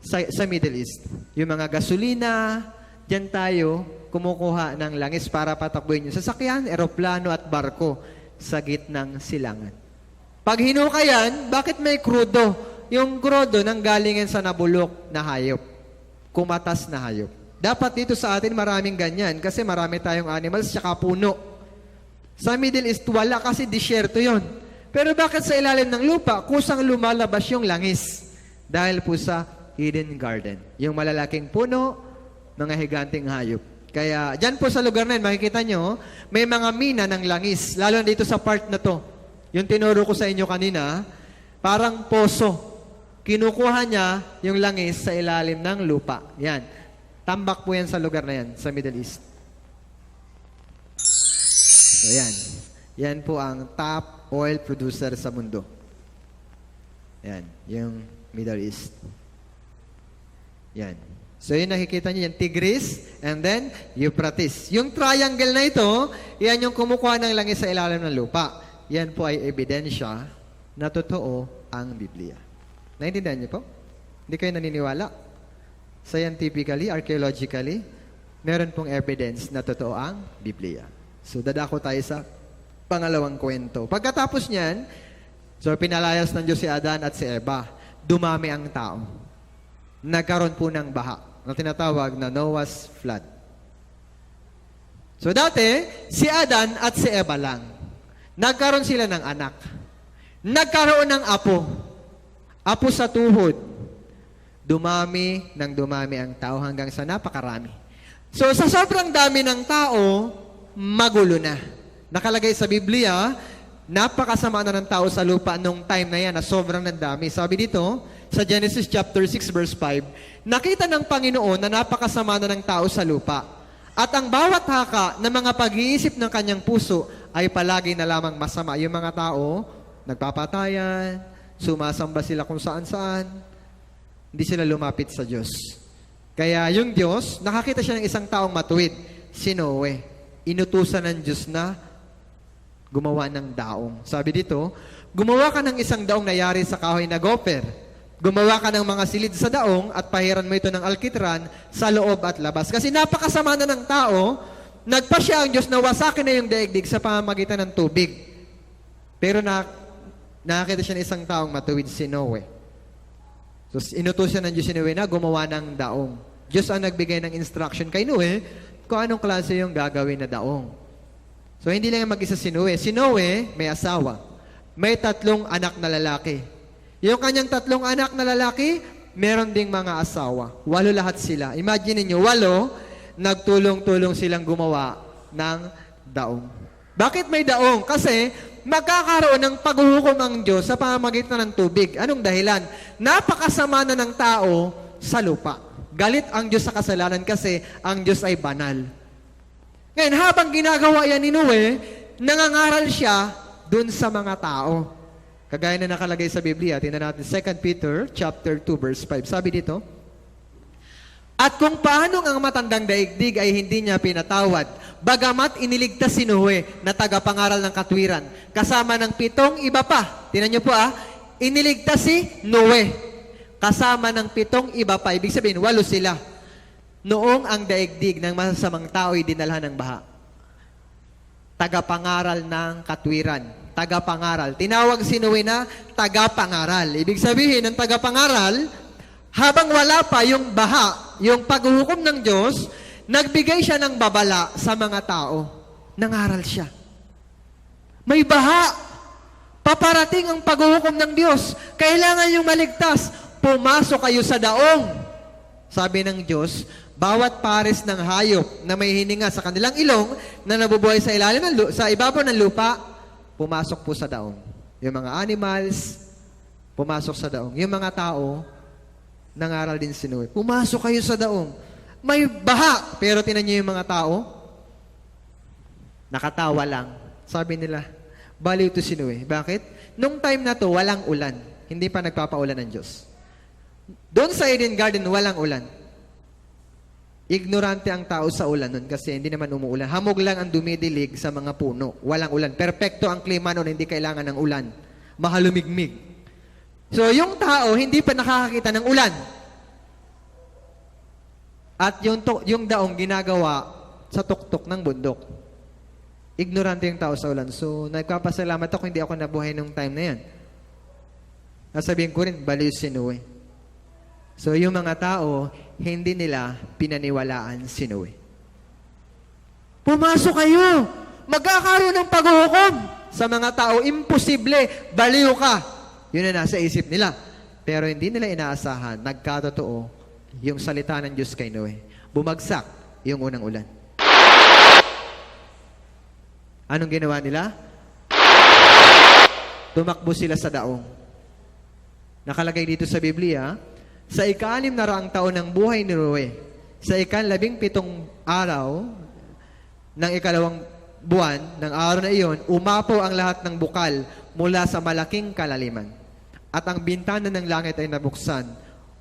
sa Middle East. Yung mga gasolina, dyan tayo kumukuha ng langis para patakbuhin yung sasakyan, eroplano at barko sa gitnang silangan. Pag hinuka yan, bakit may krudo? Yung krudo nanggalingan sa nabulok na hayop. Kumatas na hayop. Dapat dito sa atin maraming ganyan kasi marami tayong animals tsaka puno. Sa Middle East, wala kasi disyerto yon. Pero bakit sa ilalim ng lupa, kusang lumalabas yung langis? Dahil po sa Eden Garden. Yung malalaking puno, mga higanting hayop. Kaya dyan po sa lugar na yun, makikita nyo, may mga mina ng langis. Lalo na dito sa part na to. Yung tinuro ko sa inyo kanina, parang poso. Kinukuha niya yung langis sa ilalim ng lupa. Yan. Tambak po yan sa lugar na yan, sa Middle East. So, yan. Yan po ang top oil producer sa mundo. Yan, yung Middle East. Yan. So, yun nakikita niyo, yung Tigris, and then Euphrates. Yung triangle na ito, yan yung kumukuha ng langis sa ilalim ng lupa. Yan po ay ebidensya na totoo ang Biblia. Naintindihan niyo po? Hindi kayo naniniwala? Scientifically, archaeologically, meron pong evidence na totoo ang Biblia. So, dadako tayo sa pangalawang kwento. Pagkatapos niyan, so pinalayas ng Diyos si Adan at si Eva. Dumami ang tao. Nagkaroon po ng baha na tinatawag na Noah's flood. So, dati, si Adan at si Eva lang. Nagkaroon sila ng anak. Nagkaroon ng apo. Apo sa tuhod. Dumami ang tao hanggang sa napakarami. So, sa sobrang dami ng tao, magulo na. Nakalagay sa Biblia, napakasama na ng tao sa lupa nung time na yan na sobrang nandami. Sabi dito, sa Genesis chapter 6 verse 5, nakita ng Panginoon na napakasama na ng tao sa lupa. At ang bawat haka ng mga pag-iisip ng kanyang puso ay palagi na lamang masama. Yung mga tao, nagpapatayan, sumasamba sila kung saan-saan, hindi sila lumapit sa Diyos. Kaya yung Diyos, nakakita siya ng isang taong matuwid, si Noe. Inutusan ng Diyos na gumawa ng daong. Sabi dito, gumawa ka ng isang daong na yari sa kahoy na gopher. Gumawa ka ng mga silid sa daong at pahiran mo ito ng alkitran sa loob at labas. Kasi napakasama na ng tao, nagpasya ang Diyos na wasakin na yung daigdig sa pamamagitan ng tubig. Pero nakakita siya ng isang taong matuwid, si Noe. So, inutusan ng Diyos si Noe na gumawa ng daong. Diyos ang nagbigay ng instruction kay Noe kung anong klase yung gagawin na daong. So, hindi lang mag-isa si Noe. Si Noe, may asawa. May 3 anak na lalaki. Yung kanyang 3 anak na lalaki, meron ding mga asawa. 8 lahat sila. Imagine niyo 8, nagtulong-tulong silang gumawa ng daong. Bakit may daong? Kasi magkakaroon ng paghuhukom ang Diyos sa pamamagitan ng tubig. Anong dahilan? Napakasama na ng tao sa lupa. Galit ang Diyos sa kasalanan kasi ang Diyos ay banal. Ngayon, habang ginagawa yan ni Noe, nangangaral siya dun sa mga tao. Kagaya na nakalagay sa Biblia, tingnan natin 2 Peter chapter 2 verse 5. Sabi dito, at kung paano ang matandang daigdig ay hindi niya pinatawad, bagamat iniligtas si Noe na tagapangaral ng katwiran, kasama ng 7 iba pa. Tingnan niyo po iniligtas si Noe, kasama ng 7 iba pa. Ibig sabihin, 8 sila. Noong ang daigdig ng masasamang tao ay dinalhan ng baha. Tagapangaral ng katwiran. Tagapangaral. Tinawag si Noe na tagapangaral. Ibig sabihin, ng tagapangaral, habang wala pa yung baha, yung paghuhukom ng Diyos, nagbigay siya ng babala sa mga tao. Nangaral siya. May baha. Paparating ang paghuhukom ng Diyos. Kailangan yung maligtas. Pumasok kayo sa daong. Sabi ng Diyos, bawat pares ng hayop na may hininga sa kanilang ilong na nabubuhay sa ilalim sa ibabaw ng lupa, pumasok po sa daong. Yung mga animals, pumasok sa daong. Yung mga tao, nangaral din si Noe. Pumasok kayo sa daong. May baha. Pero tinan niyo yung mga tao, nakatawa lang. Sabi nila, baliw to si Noe. Bakit? Nung time na to, walang ulan. Hindi pa nagpapaulan ng Diyos. Doon sa Eden Garden, walang ulan. Ignorante ang tao sa ulan nun kasi hindi naman umuulan. Hamog lang ang dumidilig sa mga puno. Walang ulan. Perpekto ang klima nun, hindi kailangan ng ulan. Mahalumigmig. So, yung tao, hindi pa nakakakita ng ulan. At yung daong ginagawa sa tuktok ng bundok. Ignorante yung tao sa ulan. So, nagpapasalamat ako, hindi ako nabuhay nung time na yan. Nasabihin ko rin, baliw si Noe. So, yung mga tao, hindi nila pinaniwalaan si Noe. Pumasok kayo! Magkakaroon ng paghuhukom sa mga tao. Imposible! Baliw ka! Yun na nasa isip nila. Pero hindi nila inaasahan, nagkatotoo yung salita ng Diyos kay Noe. Bumagsak yung unang ulan. Anong ginawa nila? Tumakbo sila sa daong. Nakalagay dito sa Biblia, sa 6 na raang taon ng buhay ni Noe, sa 17 araw ng 2 buwan ng araw na iyon, umapaw ang lahat ng bukal mula sa malaking kalaliman. At ang bintana ng langit ay nabuksan.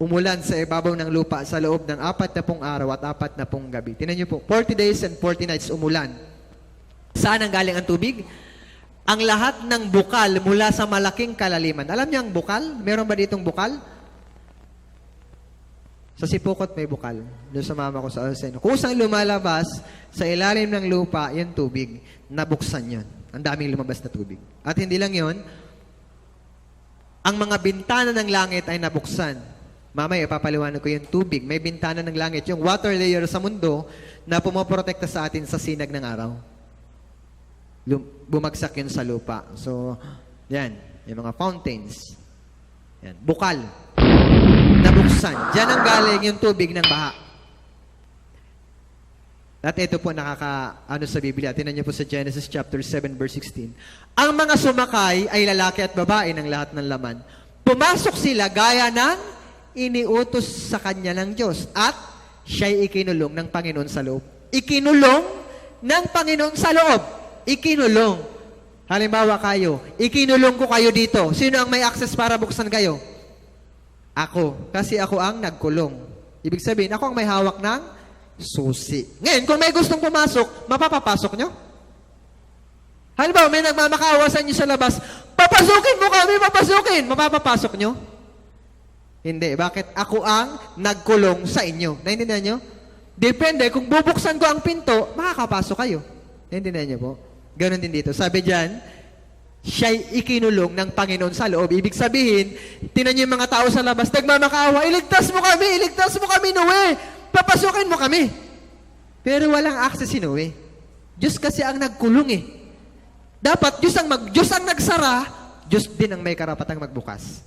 Umulan sa ibabaw ng lupa sa loob ng 40 araw at 40 gabi. Tingnan niyo po, 40 days and 40 nights umulan. Saan ang galing ang tubig? Ang lahat ng bukal mula sa malaking kalaliman. Alam niyo ang bukal? Meron ba ditong bukal? Sa Sipokot may bukal. Doon sa mama ko sa Alseno. Kusang lumalabas sa ilalim ng lupa, yung tubig, nabuksan yun. Ang daming lumabas na tubig. At hindi lang yun, ang mga bintana ng langit ay nabuksan. Mamaya, ipapaliwanag ko yung tubig. May bintana ng langit, yung water layer sa mundo na pumoprotekta sa atin sa sinag ng araw. Bumagsak yun sa lupa. So, yan. Yung mga fountains. Yan. Bukal. Nabuksan. Diyan ang galing yung tubig ng baha. At ito po nakaka-ano sa Biblia. Tingnan niyo po sa Genesis chapter 7 verse 16. Ang mga sumakay ay lalaki at babae ng lahat ng laman. Pumasok sila gaya ng iniutos sa kanya ng Diyos. At siya'y ikinulong ng Panginoon sa loob. Ikinulong ng Panginoon sa loob. Ikinulong. Halimbawa kayo, ikinulong ko kayo dito. Sino ang may access para buksan kayo? Ako. Kasi ako ang nagkulong. Ibig sabihin, ako ang may hawak ng susi. Ngayon, kung may gustong pumasok, mapapapasok nyo? Halimbawa, may nagmamakaawa sa inyo sa labas, papasukin mo kami, papasukin! Mapapapasok nyo? Hindi. Bakit? Ako ang nagkulong sa inyo. Naintindihan nyo? Depende, kung bubuksan ko ang pinto, makakapasok kayo. Naintindihan nyo po? Ganon din dito. Sabi dyan, siya'y ikinulong ng Panginoon sa loob. Ibig sabihin, tinan niyo yung mga tao sa labas, nagmamakaawa, iligtas mo kami, Noe! Papasukin mo kami! Pero walang access si Noe. Diyos kasi ang nagkulong eh. Dapat Diyos ang nagsara, Diyos din ang may karapatang magbukas.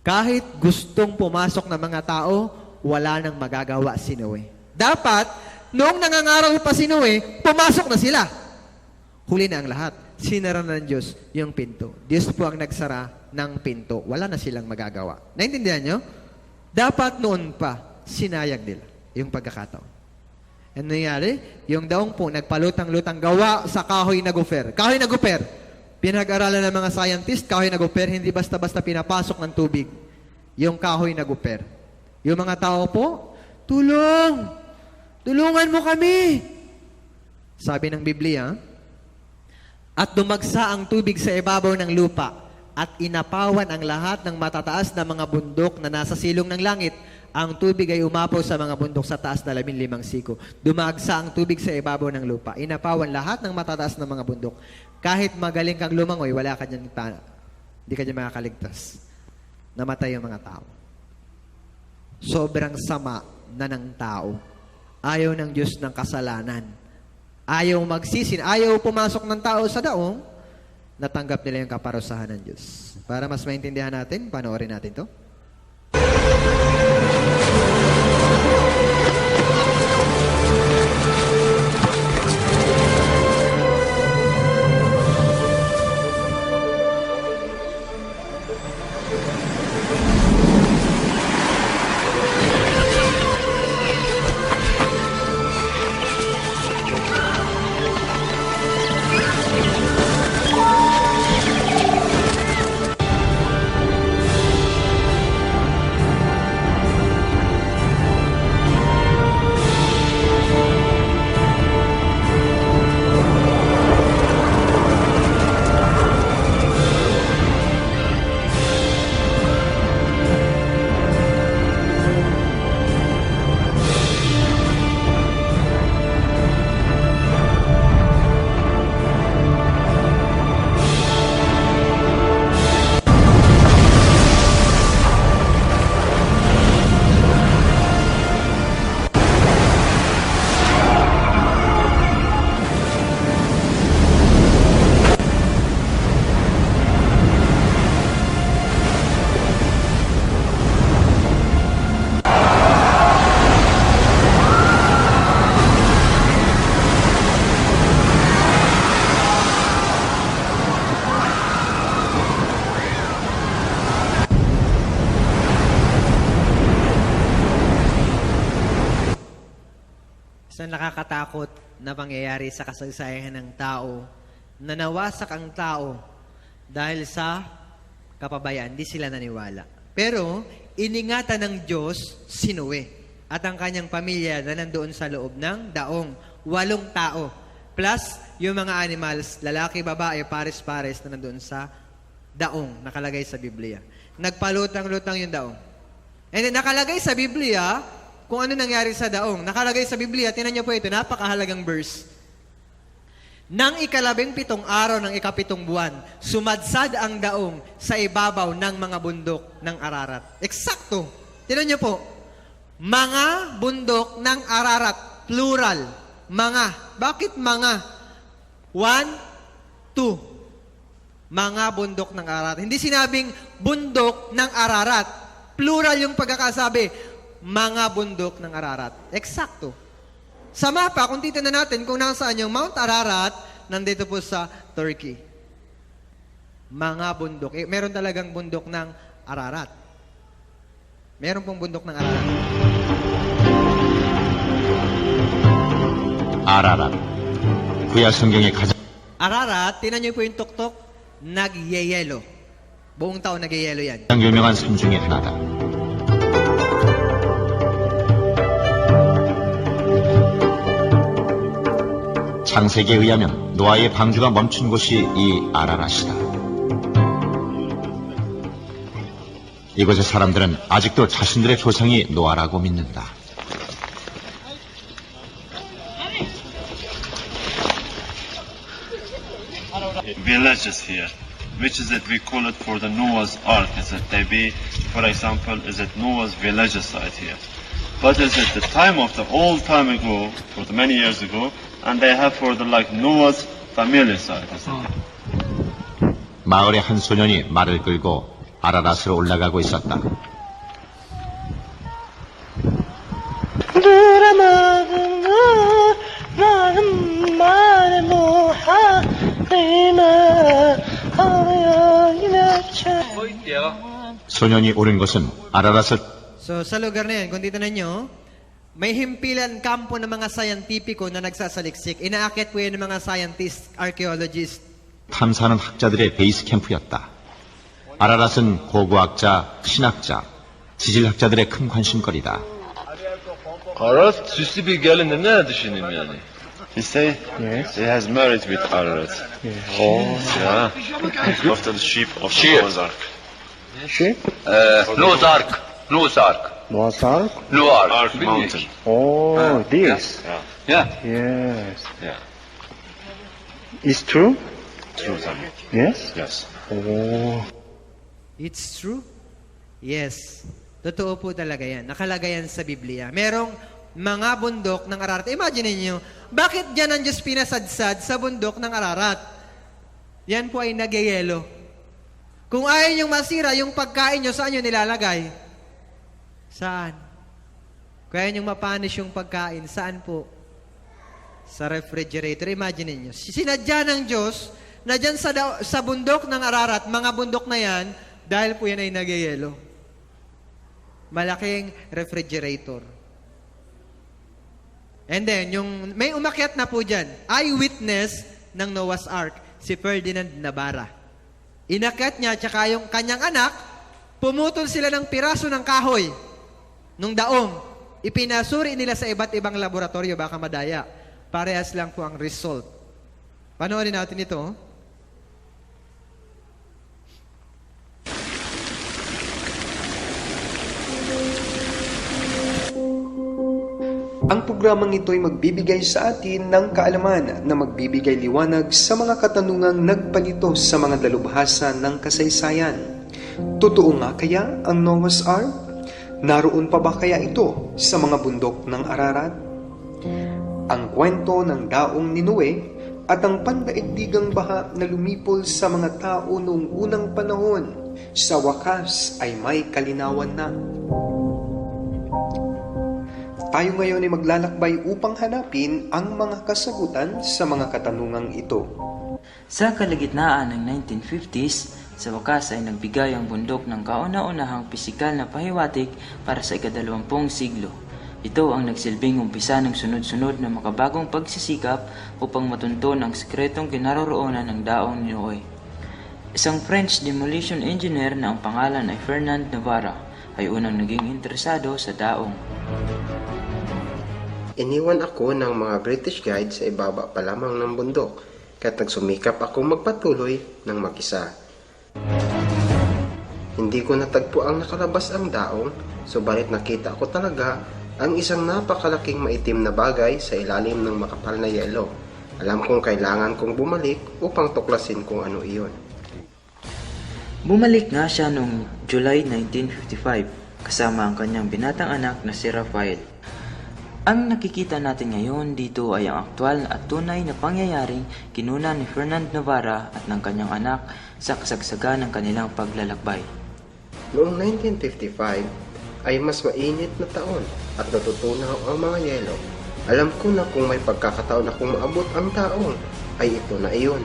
Kahit gustong pumasok ng mga tao, wala nang magagawa si Noe. Dapat, noong nangangaral pa si Noe, pumasok na sila. Huli na ang lahat. Sinara na ng Diyos yung pinto. Diyos po ang nagsara ng pinto. Wala na silang magagawa. Naintindihan nyo? Dapat noon pa, sinayang nila yung pagkakataon. Ano nangyari? Yung daong po, nagpalutang-lutang gawa sa kahoy na gofer. Kahoy na gofer. Pinag-aralan ng mga scientist, kahoy na gofer, hindi basta-basta pinapasok ng tubig. Yung kahoy na gofer. Yung mga tao po, tulong! Tulungan mo kami! Sabi ng Biblia, at dumagsa ang tubig sa ibabaw ng lupa at inapawan ang lahat ng matataas na mga bundok na nasa silong ng langit. Ang tubig ay umapaw sa mga bundok sa taas na 15 siko. Dumagsa ang tubig sa ibabaw ng lupa. Inapawan lahat ng matataas na mga bundok. Kahit magaling kang lumangoy, wala ka dyan, hindi ka dyan makakaligtas. Namatay ang mga tao. Sobrang sama na ng tao. Ayaw ng Diyos ng kasalanan. Ayaw magsisin, ayaw pumasok ng tao sa daong, natanggap nila yung kaparusahan ng Diyos. Para mas maintindihan natin, panoorin natin to. Isang nakakatakot na pangyayari sa kasaysayan ng tao na nawasak ang tao dahil sa kapabayaan. Hindi sila naniwala. Pero, iningatan ng Diyos si Noe at ang kanyang pamilya na nandoon sa loob ng daong. 8 tao. Plus, yung mga animals, lalaki, babae, pares-pares na nandoon sa daong, nakalagay sa Biblia. Nagpalutang-lutang yung daong. And then, nakalagay sa Biblia, kung ano nangyari sa daong. Nakalagay sa Biblia, tinan niyo po ito, napakahalagang verse. Nang 17 araw ng 7 buwan, sumadsad ang daong sa ibabaw ng mga bundok ng Ararat. Eksakto. Tinan niyo po, mga bundok ng Ararat, plural. Mga. Bakit mga? 1, 2. Mga bundok ng Ararat. Hindi sinabing bundok ng Ararat. Plural yung pagkakasabi. Mga bundok ng Ararat. Eksakto. Sa mapa, kung titignan natin kung nasaan yung Mount Ararat, nandito po sa Turkey. Mga bundok. Meron talagang bundok ng Ararat. Meron pong bundok ng Ararat. 아라랏. 구약 성경의 가장 Ararat, tinan niyo po yung tuktok, nagyeyelo. Buong taon nagyeyelo yan. 가장 유명한 산 중에 하나다. 창세기에 의하면 노아의 방주가 멈춘 곳이 이 아라랏이다. 이곳의 사람들은 아직도 자신들의 조상이 노아라고 믿는다. Villages here, which is it we call it for the Noah's Ark? Is it maybe, for example, is it Noah's village site here? But is it the time of the old time ago, for the many years ago, and they have for the like Noah's family site? Is it? 마을의 한 소년이 말을 끌고 아라랏으로 올라가고 있었다. 소년이 오른 곳은 아라랏을 So sa lugar na yan, kung titignan nyo, may himpilan kampo ng mga scientifico na nagsasaliksik. Inaakit po yan ng mga scientists, archaeologists. 탐사하는 학자들의 베이스 캠프였다. 아라랏은 고고학자, 신학자, 지질학자들의 큰 관심거리다. Ararat süslü bir gelinde ne düşüneyim yani? He say he has married with Ararat. Oh, yeah. After the sheep of the Noah's Ark. Sheep? Noah's Ark. Noah's Ark. Noah's Ark? Noah's Ark mountain. Oh, this. Yeah. Yes. Yeah. It's true? True, Tommy. Yes? Yes. Oh. It's true? Yes. Totoo po talaga yan. Nakalagay yan sa Biblia. Merong mga bundok ng Ararat. Imagine niyo, bakit dyan ang Diyos pinasadsad sa bundok ng Ararat? Yan po ay nagyayelo. Kung ayaw niyong masira yung pagkain nyo, saan nyo nilalagay? Saan? Kung ayaw niyong mapanish yung pagkain, saan po? Sa refrigerator. Imagine niyo. Sinadya ng Diyos na dyan sa bundok ng Ararat, mga bundok na yan, dahil po yan ay nagyayelo. Malaking refrigerator. And then, may umakyat na po dyan, eyewitness ng Noah's Ark, si Ferdinand Navarra. Inakyat niya, tsaka yung kanyang anak, pumutol sila ng piraso ng kahoy, nung daong. Ipinasuri nila sa iba't ibang laboratorio, baka madaya. Parehas lang po ang result. Panoorin natin ito. Ang programang ito ay magbibigay sa atin ng kaalaman na magbibigay liwanag sa mga katanungang nagpalito sa mga dalubhasa ng kasaysayan. Totoo nga kaya ang Noah's Ark? Naroon pa ba kaya ito sa mga bundok ng Ararat? Ang kwento ng daong ni Noe at ang pandaigdigang baha na lumipol sa mga tao noong unang panahon, sa wakas ay may kalinawan na. Tayo ngayon ay maglalakbay upang hanapin ang mga kasagutan sa mga katanungang ito. Sa kalagitnaan ng 1950s, sa wakas ay nagbigay ang bundok ng kauna-unahang pisikal na pahiwatig para sa ika-20 siglo. Ito ang nagsilbing umpisa ng sunod-sunod na makabagong pagsisikap upang matunton ang sekretong kinaroroonan ng daong ni Noe. Isang French demolition engineer na ang pangalan ay Fernand Navarra ay unang naging interesado sa daong. Iniwan ako ng mga British guide sa ibaba pa lamang ng bundok, kaya't nagsumikap akong magpatuloy ng mag-isa. Hindi ko natagpo ang nakalabas ang daong, subalit nakita ko talaga ang isang napakalaking maitim na bagay sa ilalim ng makapal na yelo. Alam kong kailangan kong bumalik upang tuklasin kung ano iyon. Bumalik nga siya noong July 1955 kasama ang kanyang binatang anak na si Rafael. Ang nakikita natin ngayon dito ay ang aktwal at tunay na pangyayaring kinuna ni Fernand Navarra at ng kanyang anak sa kasagsagan ng kanilang paglalakbay. Noong 1955 ay mas mainit na taon at natutunaw ang mga yelo. Alam ko na kung may pagkakataon akong maabot ang daong, ay ito na iyon.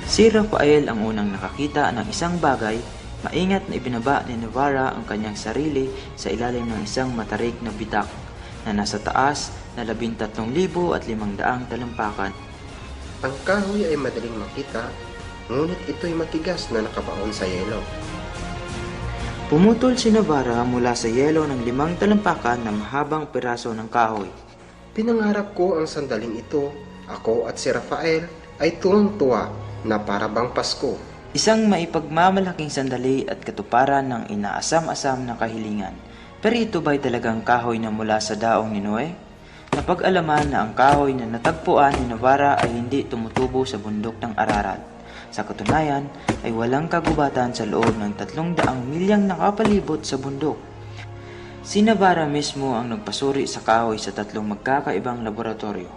Si Rafael ang unang nakakita ng isang bagay. Maingat na ibinaba ni Navarra ang kanyang sarili sa ilalim ng isang matarik na bitak na nasa taas na 13,500 talampakan. Ang kahoy ay madaling makita, ngunit ito'y matigas na nakabaon sa yelo. Pumutol si Navarra mula sa yelo ng 5 talampakan na mahabang piraso ng kahoy. Pinangarap ko ang sandaling ito, ako at si Rafael ay tuwang-tuwa na para bang Pasko. Isang maipagmamalaking sandali at katuparan ng inaasam-asam na kahilingan. Pero ito ba'y talagang kahoy na mula sa daong ni Noe? Napag-alaman na ang kahoy na natagpuan ni Navarra ay hindi tumutubo sa bundok ng Ararat. Sa katunayan ay walang kagubatan sa loob ng 300 milyang nakapalibot sa bundok. Si Navarra mismo ang nagpasuri sa kahoy sa 3 magkakaibang laboratorio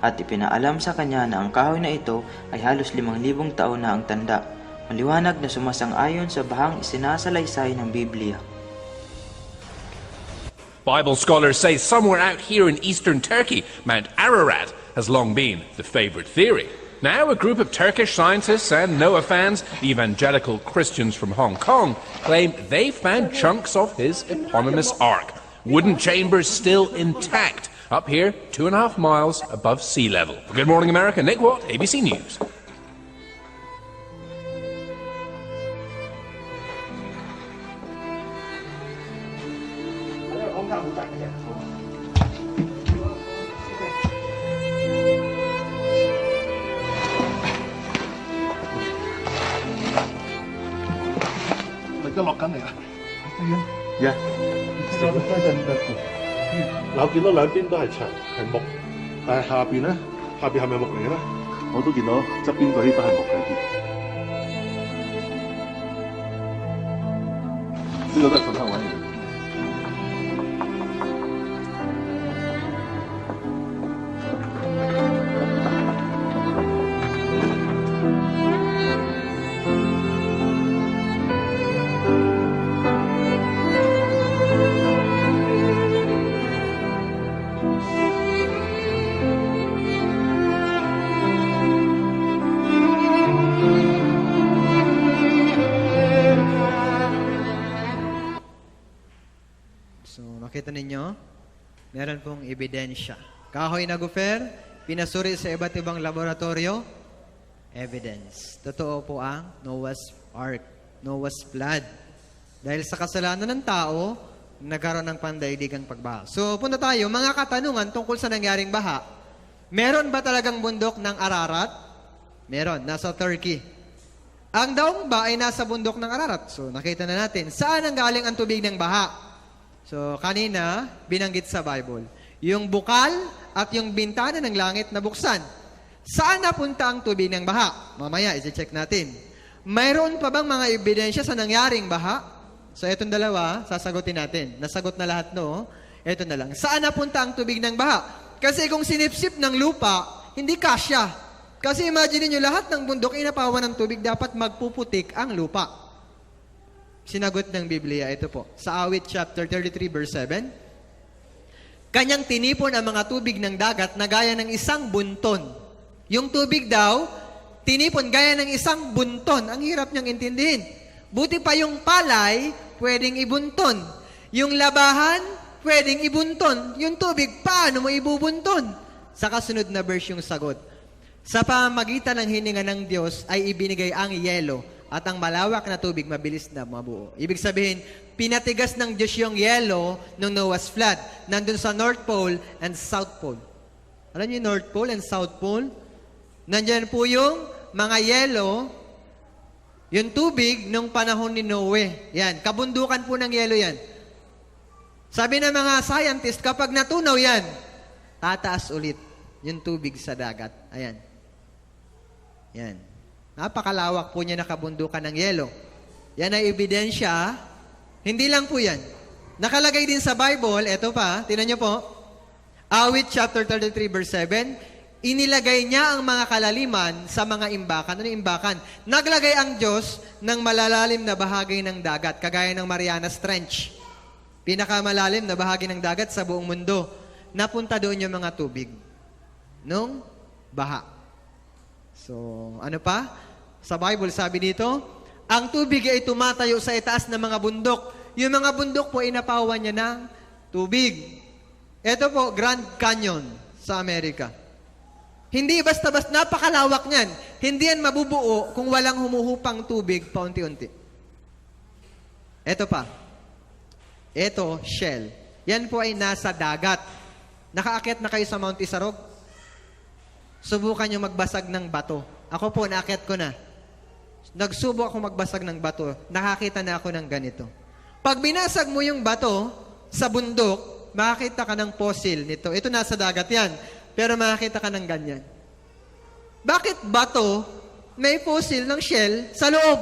at ipinaalam sa kanya na ang kahoy na ito ay halos 5,000 taon na ang tanda, maliwanag na sumasang-ayon sa bahang isinasalaysay ng Biblia. Bible scholars say somewhere out here in eastern Turkey, Mount Ararat has long been the favorite theory. Now, a group of Turkish scientists and Noah fans, the evangelical Christians from Hong Kong, claim they found chunks of his eponymous ark. Wooden chambers still intact, up here 2.5 miles above sea level. Good morning, America. Nick Watt, ABC News. Makita ninyo, meron pong ebidensya. Kahoy na gufer, pinasuri sa iba't ibang laboratorio, evidence. Totoo po ang Noah's Ark, Noah's Flood. Dahil sa kasalanan ng tao, nagkaroon ng pandaigdigang pagbaha. So, punta tayo, mga katanungan tungkol sa nangyaring baha. Meron ba talagang bundok ng Ararat? Meron, nasa Turkey. Ang daong ba ay nasa bundok ng Ararat? So, nakita na natin. Saan ang galing ang tubig ng baha? So, kanina, binanggit sa Bible. Yung bukal at yung bintana ng langit na buksan. Saan napunta ang tubig ng baha? Mamaya, isi-check natin. Mayroon pa bang mga ebidensya sa nangyaring baha? So, itong dalawa, sasagutin natin. Nasagot na lahat, no? Ito na lang. Saan napunta ang tubig ng baha? Kasi kung sinipsip ng lupa, hindi kasya. Kasi imagine niyo lahat ng bundok inapawan ng tubig, dapat magpuputik ang lupa. Sinagot ng Biblia, ito po. Sa Awit chapter 33 verse 7, kanyang tinipon ang mga tubig ng dagat na gaya ng isang bunton. Yung tubig daw, tinipon gaya ng isang bunton. Ang hirap niyang intindihin. Buti pa yung palay, pwedeng ibunton. Yung labahan, pwedeng ibunton. Yung tubig, paano mo ibubunton? Sa kasunod na verse yung sagot. Sa pamamagitan ng hininga ng Diyos ay ibinigay ang yelo at ang malawak na tubig mabilis na mabuo. Ibig sabihin, pinatigas ng Diyos yung yelo ng Noah's Flood. Nandun sa North Pole and South Pole. Alam niyo yung North Pole and South Pole? Nandiyan po yung mga yelo, yung tubig nung panahon ni Noe. Yan, kabundukan po ng yelo yan. Sabi ng mga scientist, kapag natunaw yan, tataas ulit yung tubig sa dagat. Ayan. Yan. Napakalawak po niya nakabundukan ng yelo. Yan ay ebidensya. Hindi lang po yan. Nakalagay din sa Bible, eto pa, tinan niyo po, Awit chapter 33 verse 7, inilagay niya ang mga kalaliman sa mga imbakan. Ano yung imbakan? Naglagay ang Diyos ng malalalim na bahagi ng dagat, kagaya ng Marianas Trench. Pinakamalalim na bahagi ng dagat sa buong mundo. Napunta doon yung mga tubig nung baha. So, ano pa? Sa Bible, sabi dito, ang tubig ay tumatayo sa itaas ng mga bundok. Yung mga bundok po, inapawan niya ng tubig. Ito po, Grand Canyon sa Amerika. Hindi basta-basta, napakalawak niyan. Hindi yan mabubuo kung walang humuhupang tubig paunti-unti. Ito pa. Ito, shell. Yan po ay nasa dagat. Nakaakyat na kayo sa Mount Isarog? Subukan nyo magbasag ng bato. Ako po, naakyat ko na. Nagsubok ako magbasag ng bato. Nakakita na ako ng ganito. Pag binasag mo yung bato sa bundok, makakita ka ng fossil nito. Ito nasa dagat yan. Pero makakita ka ng ganyan. Bakit bato may fossil ng shell sa loob?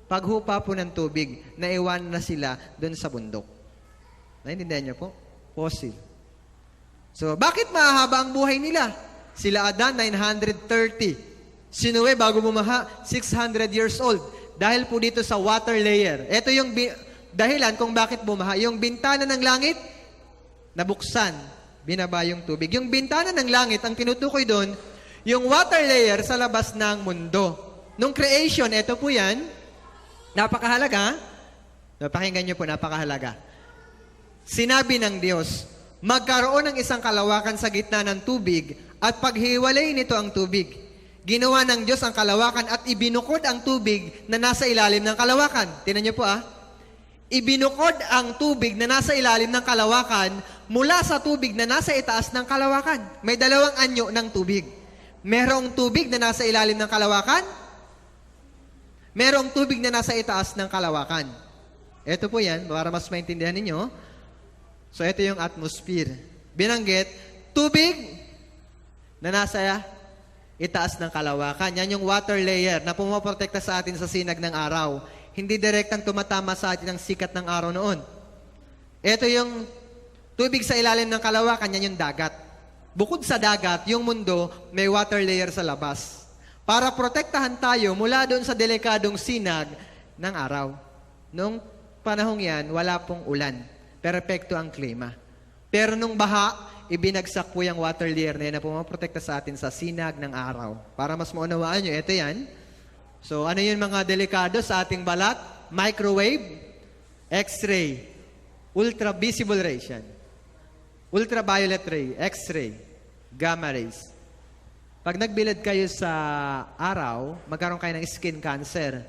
Paghupa po ng tubig, naiwan na sila doon sa bundok. Naintindihan niyo po? Fossil. So, bakit mahaba ang buhay nila? Sila Adan, 930. Si Noe, bago bumaha, 600 years old. Dahil po dito sa water layer. Ito yung dahilan kung bakit bumaha. Yung bintana ng langit, nabuksan. Binaba yung tubig. Yung bintana ng langit, ang tinutukoy doon, yung water layer sa labas ng mundo. Nung creation, ito po yan, napakahalaga. Napakinggan niyo po, napakahalaga. Sinabi ng Diyos, magkaroon ng isang kalawakan sa gitna ng tubig at paghiwalay nito ang tubig. Ginawa ng Diyos ang kalawakan at ibinukod ang tubig na nasa ilalim ng kalawakan. Tingnan niyo po Ibinukod ang tubig na nasa ilalim ng kalawakan mula sa tubig na nasa itaas ng kalawakan. May dalawang anyo ng tubig. Merong tubig na nasa ilalim ng kalawakan. Merong tubig na nasa itaas ng kalawakan. Ito po yan, para mas maintindihan ninyo. So, ito yung atmosphere. Binanggit, tubig na nasa itaas ng kalawakan. Yan yung water layer na pumaprotekta sa atin sa sinag ng araw. Hindi direktang tumatama sa atin ang sikat ng araw noon. Ito yung tubig sa ilalim ng kalawakan, yan yung dagat. Bukod sa dagat, yung mundo, may water layer sa labas. Para protektahan tayo mula doon sa delikadong sinag ng araw. Noong panahong yan, wala pong ulan. Perpekto ang klima. Pero nung baha, ibinagsak po yung water layer na yan na pumaprotekta sa atin sa sinag ng araw. Para mas maunawaan nyo, ito yan. So, ano yung mga delikado sa ating balat? Microwave, X-ray, ultra-visible rays yan. Ultraviolet ray, X-ray, gamma rays. Pag nagbilad kayo sa araw, magkaroon kayo ng skin cancer.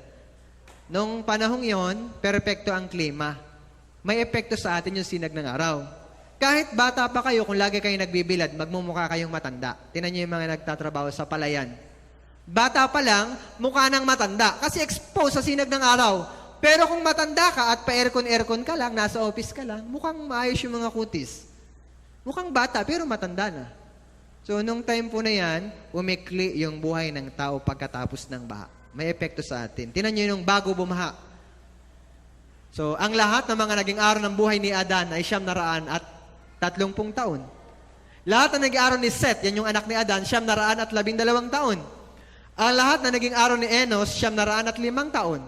Nung panahong yon, perpekto ang klima. May epekto sa atin yung sinag ng araw. Kahit bata pa kayo, kung lagi kayo nagbibilad, magmumukha kayong matanda. Tingnan niyo yung mga nagtatrabaho sa palayan. Bata pa lang, mukha ng matanda. Kasi exposed sa sinag ng araw. Pero kung matanda ka at pa-aircon ka lang, nasa office ka lang, mukhang maayos yung mga kutis. Mukhang bata, pero matanda na. So, nung time po na yan, umikli yung buhay ng tao pagkatapos ng baha. May epekto sa atin. Tingnan nyo yung bago bumaha. So, ang lahat ng mga naging araw ng buhay ni Adan ay 930 taon. Lahat na naging araw ni Seth, yan yung anak ni Adan, 912 taon. Ang lahat na naging araw ni Enos, 905 taon.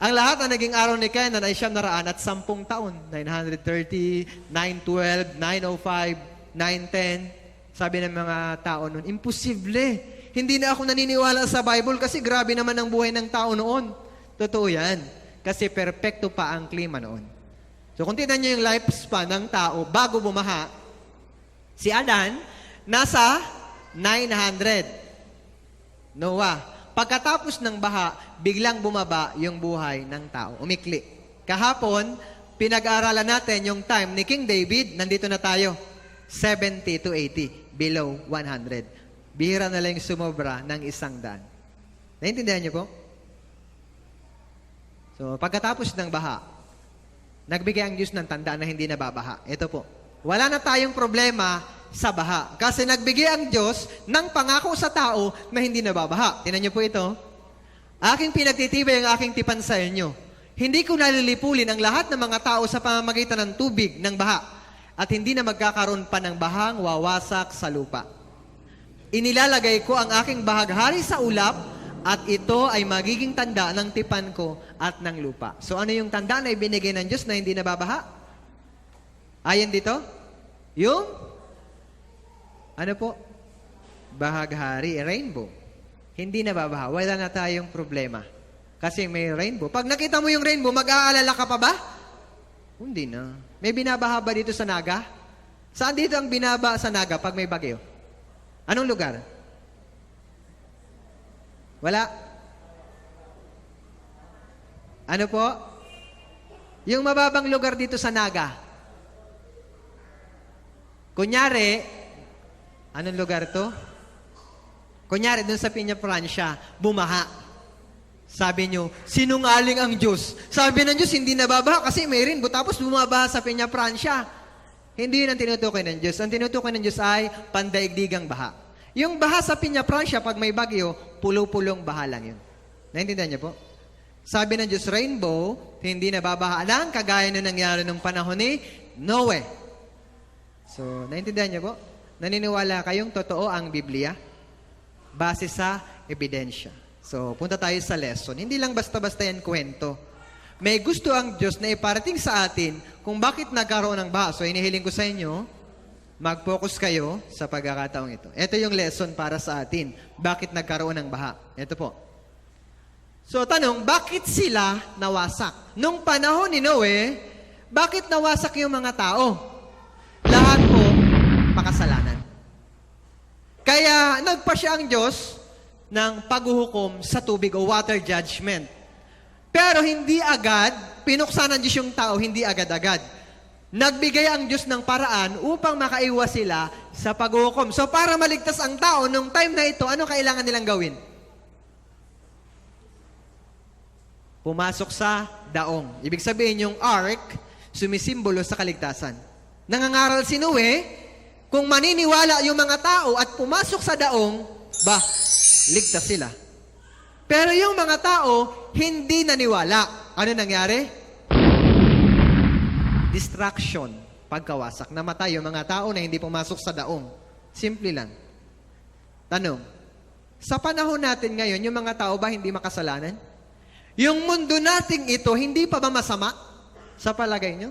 Ang lahat na naging araw ni Kenan ay 910 taon. 930, 912, 905, 910. Sabi ng mga tao noon, imposible. Hindi na ako naniniwala sa Bible kasi grabe naman ang buhay ng tao noon. Totoo yan. Kasi perpekto pa ang klima noon. So kung tignan nyo yung lifespan ng tao bago bumaha, si Adan, nasa 900. Noah, pagkatapos ng baha, biglang bumaba yung buhay ng tao. Umikli. Kahapon, pinag-aaralan natin yung time ni King David, nandito na tayo. 70 to 80, below 100. Bihira na lang yung sumobra ng 100. Naintindihan niyo po? So, pagkatapos ng baha, nagbigay ang Diyos ng tanda na hindi nababaha. Ito po. Wala na tayong problema sa baha. Kasi nagbigay ang Diyos ng pangako sa tao na hindi nababaha. Tingnan niyo po ito. Aking pinagtitibay ang aking tipan sa inyo. Hindi ko nalilipulin ang lahat ng mga tao sa pamamagitan ng tubig, ng baha. At hindi na magkakaroon pa ng bahang wawasak sa lupa. Inilalagay ko ang aking bahaghari sa ulap at ito ay magiging tanda ng tipan ko at ng lupa. So ano yung tanda na ibinigay ng Diyos na hindi nababaha? Ayon dito? Yung ano po? Bahaghari, rainbow. Hindi nababaha. Wala na tayong problema. Kasi may rainbow. Pag nakita mo yung rainbow, mag-aalala ka pa ba? Hindi na. May binabaha ba dito sa Naga? Saan dito ang binaba sa Naga pag may bagyo? Anong lugar? Wala? Ano po? Yung mababang lugar dito sa Naga. Kunyari, anong lugar to? Kunyari, dun sa Piña Francia, bumaha. Sabi nyo, sinungaling ang Diyos. Sabi ng Diyos, hindi nababaha kasi may rainbow, tapos bumabaha sa Piña Francia. Hindi yun ang tinutukoy ng Diyos. Ang tinutukoy ng Diyos ay pandaigdigang baha. Yung baha sa Piña Francia, pag may bagyo, pulo-pulong baha lang yun. Naintindihan niyo po? Sabi ng Diyos, rainbow, hindi nababaha lang, kagaya nung nangyari nung panahon ni Noe. So, naintindihan niyo po? Naniniwala kayong totoo ang Biblia? Base sa ebidensya. So, punta tayo sa lesson. Hindi lang basta-basta yan kwento. May gusto ang Diyos na iparating sa atin kung bakit nagkaroon ng baha. So, inihiling ko sa inyo, mag-focus kayo sa pagkakataong ito. Ito yung lesson para sa atin. Bakit nagkaroon ng baha? Ito po. So, tanong, bakit sila nawasak? Nung panahon ni Noe, bakit nawasak yung mga tao? Lahat po makasalanan. Kaya nagpa siya ang Diyos ng paghuhukom sa tubig o water judgment. Pero hindi agad, pinuksan ng Diyos yung tao, hindi agad-agad. Nagbigay ang Diyos ng paraan upang makaiwas sila sa paghuhukom. So para maligtas ang tao, nung time na ito, ano kailangan nilang gawin? Pumasok sa daong. Ibig sabihin yung ark, sumisimbolo sa kaligtasan. Nangangaral si Noe, kung maniniwala yung mga tao at pumasok sa daong, ligtas sila. Pero yung mga tao, hindi naniwala. Ano nangyari? Distraction, pagkawasak. Namatay yung mga tao na hindi pumasok sa daong. Simple lang. Tanong, sa panahon natin ngayon, yung mga tao ba hindi makasalanan? Yung mundo nating ito, hindi pa ba masama? Sa palagay nyo?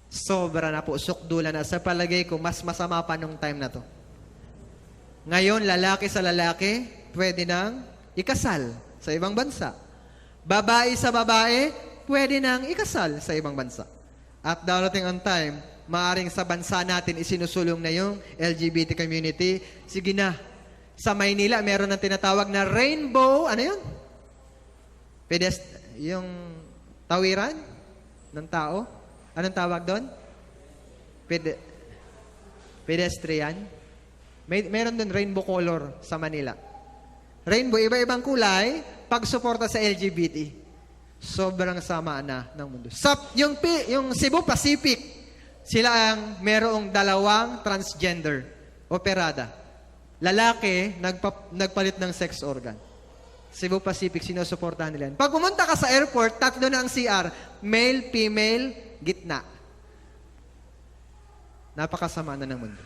Sobra na po, sukdulan na. Sa palagay ko, mas masama pa nung time na to. Ngayon, lalaki sa lalaki, pwede nang ikasal sa ibang bansa. Babae sa babae, pwede nang ikasal sa ibang bansa. At darating ang time, maaring sa bansa natin isinusulong na yung LGBT community. Sige na, sa Maynila, meron ng tinatawag na rainbow, ano yun? Yung tawiran ng tao. Anong tawag doon? Pedestrian. Meron doon rainbow color sa Manila. Rainbow, iba-ibang kulay, pagsuporta sa LGBT. Sobrang sama na ng mundo. Yung Cebu Pacific, sila ang merong 2 transgender operada. Lalaki, nagpalit ng sex organ. Cebu Pacific, sinusuportahan nila. Pag pumunta ka sa airport, 3 na ang CR. Male, female, gitna. Napakasama na ng mundo.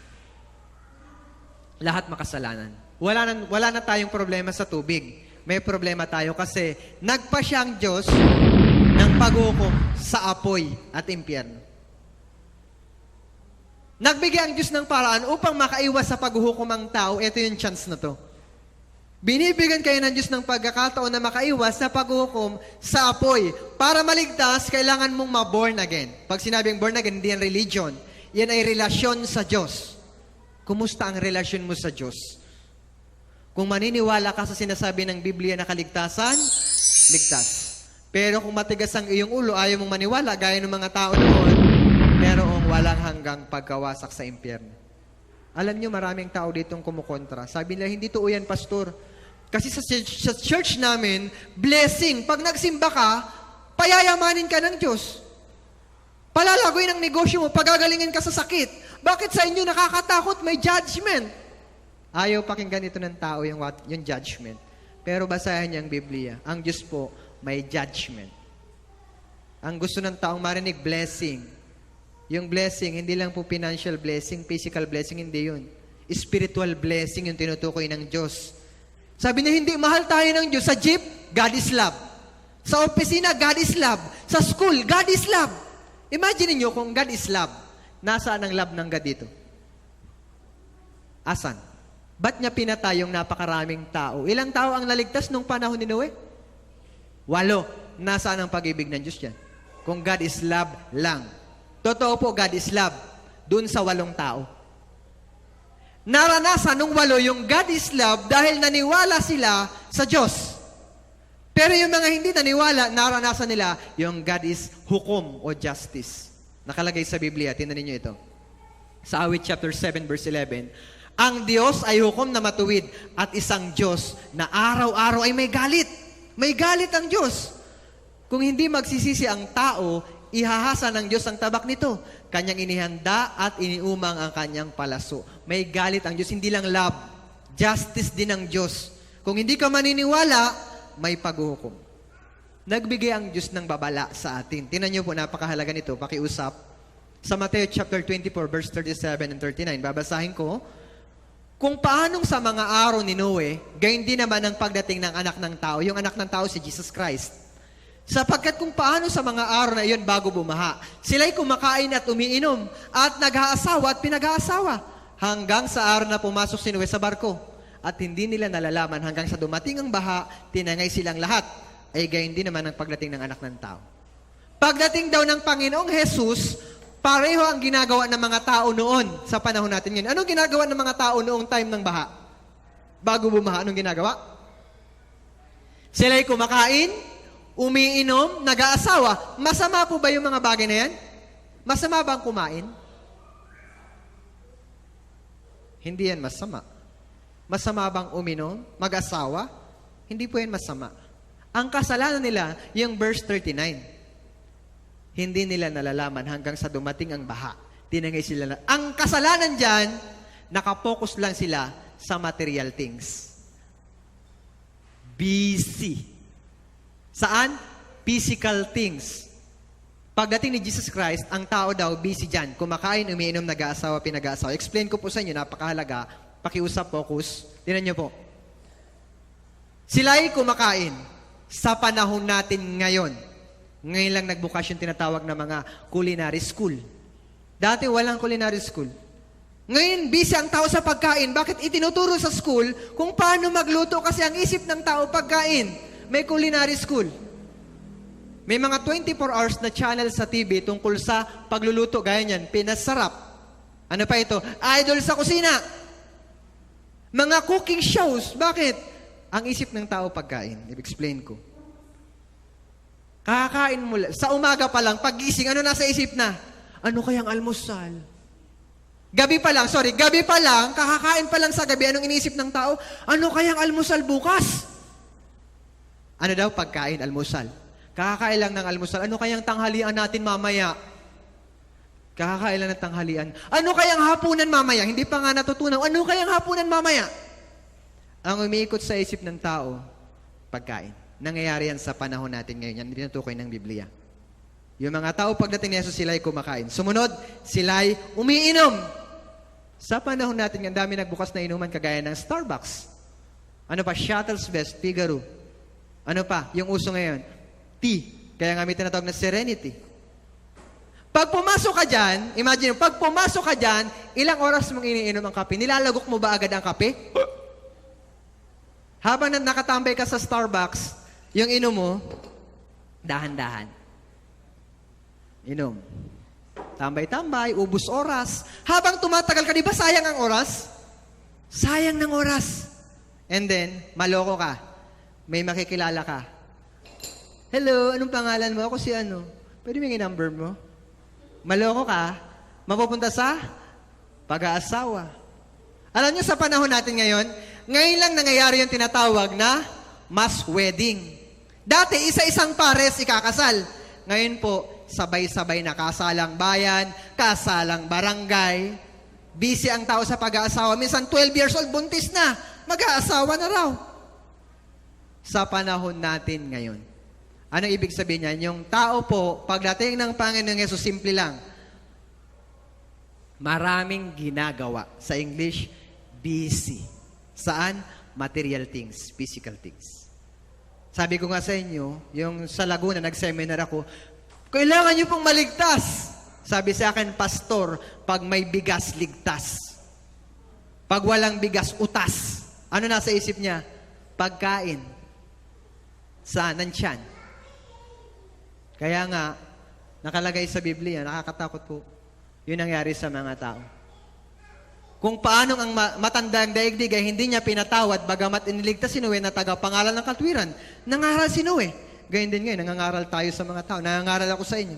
Lahat makasalanan. Wala na tayong problema sa tubig. May problema tayo kasi nagpa siyang Diyos ng paghukom sa apoy at impyerno. Nagbigay ang Diyos ng paraan upang makaiwas sa paghuhukom ang tao. Ito yung chance na to. Binibigyan kayo ng Diyos ng pagkakataon na makaiwas sa paghukom sa apoy. Para maligtas, kailangan mong ma-born again. Pag sinabing born again, hindi yan religion. Yan ay relasyon sa Diyos. Kumusta ang relasyon mo sa Diyos? Kung maniniwala ka sa sinasabi ng Biblia na kaligtasan, ligtas. Pero kung matigas ang iyong ulo, ayaw mong maniwala, gaya ng mga tao noon, merong walang hanggang pagkawasak sa impyerno. Alam niyo, maraming tao ditong kumukontra. Sabi nila, hindi totoo yan, pastor. Kasi sa church namin, blessing. Pag nagsimba ka, payayamanin ka ng Diyos. Palalagoy ng negosyo mo, pagagalingin ka sa sakit. Bakit sa inyo nakakatakot? May judgment. Ayaw pakinggan ito ng tao yung judgment. Pero basahin niya ang Biblia. Ang Diyos po, may judgment. Ang gusto ng taong marinig, blessing. Yung blessing, hindi lang po financial blessing, physical blessing, hindi yun. Spiritual blessing yung tinutukoy ng Diyos. Sabi niya, hindi, mahal tayo ng Diyos. Sa jeep, God is love. Sa opisina, God is love. Sa school, God is love. Imagine niyo kung God is love, nasaan ang love ng God dito? Asan? Ba't niya pinatay yung napakaraming tao? Ilang tao ang naligtas nung panahon ni Noe? 8. Nasaan ang pag-ibig ng Diyos yan? Kung God is love lang. Totoo po, God is love. Doon sa 8 tao. Naranasan nung 8 yung God is love dahil naniwala sila sa Diyos. Pero yung mga hindi naniwala, naranasan nila yung God is hukom o justice. Nakalagay sa Biblia, tingnan niyo ito. Sa Awit chapter 7 verse 11, ang Diyos ay hukom na matuwid at isang Diyos na araw-araw ay may galit. May galit ang Diyos. Kung hindi magsisisi ang tao, ihahasa ng Diyos ang tabak nito. Kanyang inihanda at iniumang ang kanyang palaso. May galit ang Diyos, hindi lang love. Justice din ng Diyos. Kung hindi ka maniniwala, may paghuhukom. Nagbigay ang Diyos ng babala sa atin. Tingnan niyo po, napakahalaga nito, pakiusap. Sa Matthew chapter 24, verse 37 and 39, babasahin ko, kung paanong sa mga araw ni Noe, gayon din naman ang pagdating ng anak ng tao. Yung anak ng tao si Jesus Christ. Sapagkat kung paano sa mga araw na iyon bago bumaha, sila'y kumakain at umiinom, at nag-aasawa at pinag-aasawa, hanggang sa araw na pumasok si Noe sa barko. At hindi nila nalalaman hanggang sa dumating ang baha, tinangay silang lahat. Ay gayon din naman ang pagdating ng anak ng tao. Pagdating daw ng Panginoong Jesus, pareho ang ginagawa ng mga tao noon sa panahon natin ngayon. Anong ginagawa ng mga tao noong time ng baha? Bago bumaha, anong ginagawa? Sila'y kumakain, umiinom, nag-aasawa. Masama po ba yung mga bagay na yan? Masama ba ang kumain? Hindi yan masama. Masama bang uminom, mag-asawa? Hindi po yan masama. Ang kasalanan nila, yung verse 39. Hindi nila nalalaman hanggang sa dumating ang baha. Tinangay sila. Ang kasalanan dyan, nakapokus lang sila sa material things. Busy. Saan? Physical things. Pagdating ni Jesus Christ, ang tao daw busy dyan. Kumakain, umiinom, nag-aasawa, pinag-aasawa. Explain ko po sa inyo, napakahalaga. Pakiusap, focus. Tingnan niyo po. Sila'y kumakain sa panahon natin ngayon. Ngayon lang nagbukas yung tinatawag na mga culinary school. Dati walang culinary school. Ngayon, busy ang tao sa pagkain. Bakit itinuturo sa school kung paano magluto? Kasi ang isip ng tao pagkain. May culinary school. May mga 24 hours na channel sa TV tungkol sa pagluluto. Gaya niyan, Pinasarap. Ano pa ito? Idol sa kusina. Mga cooking shows. Bakit? Ang isip ng tao pagkain. I-explain ko. Kakain mo sa umaga pa lang, paggising, ano nasa isip na? Ano kayang almusal? Gabi pa lang, kakakain pa lang sa gabi, anong iniisip ng tao? Ano kayang almusal bukas? Ano daw pagkain, almusal? Kakakain lang ng almusal, ano kayang tanghalian natin mamaya? Kakakain lang ng tanghalian. Ano kayang hapunan mamaya? Hindi pa nga natutunan. Ano kayang hapunan mamaya? Ang umiikot sa isip ng tao, pagkain. Nangyayari yan sa panahon natin ngayon. Yan tinutukoy ng Biblia. Yung mga tao pagdating ni Jesus, sila'y kumakain. Sumunod, sila'y umiinom. Sa panahon natin, ang dami nagbukas na inuman kagaya ng Starbucks. Ano pa? Shuttle's Best, Figaro. Ano pa? Yung uso ngayon, tea. Kaya nga may tinatawag na Serenity. Pag pumasok ka dyan, imagine, pag pumasok ka dyan, ilang oras mong iniinom ang kape? Nilalagok mo ba agad ang kape? Habang nakatambay ka sa Starbucks, yung inom mo, dahan-dahan. Inom. Tambay-tambay, ubus oras. Habang tumatagal ka, di ba sayang ang oras? Sayang ng oras. And then, maloko ka. May makikilala ka. Hello, anong pangalan mo? Ako si ano. Pwede may number mo? Maloko ka, mapupunta sa pag-aasawa. Alam niyo sa panahon natin ngayon lang nangyayari yung tinatawag na mass wedding. Dati, isa-isang pares ikakasal. Ngayon po, sabay-sabay na kasalang bayan, kasalang barangay. Busy ang tao sa pag-aasawa. Minsan 12 years old, buntis na. Mag-aasawa na raw. Sa panahon natin ngayon. Ano ibig sabihin niyan? Yung tao po, pagdating ng Panginoong Yesus, simple lang. Maraming ginagawa. Sa English, busy. Saan? Material things, physical things. Sabi ko nga sa inyo, yung sa Laguna, nag-seminar ako, kailangan nyo pong maligtas. Sabi sa akin, pastor, pag may bigas, ligtas. Pag walang bigas, utas. Ano nasa isip niya? Pagkain. Saan? Nandyan. Kaya nga, nakalagay sa Biblia, nakakatakot po. Yun nangyari sa mga tao. kung paano ang matandang daigdig ay hindi niya pinatawad bagamat iniligtas si Noe na tagapangalan ng katwiran. Nangaral si Noe. Gayun din ngayon, nangangaral tayo sa mga tao. Nangangaral ako sa inyo.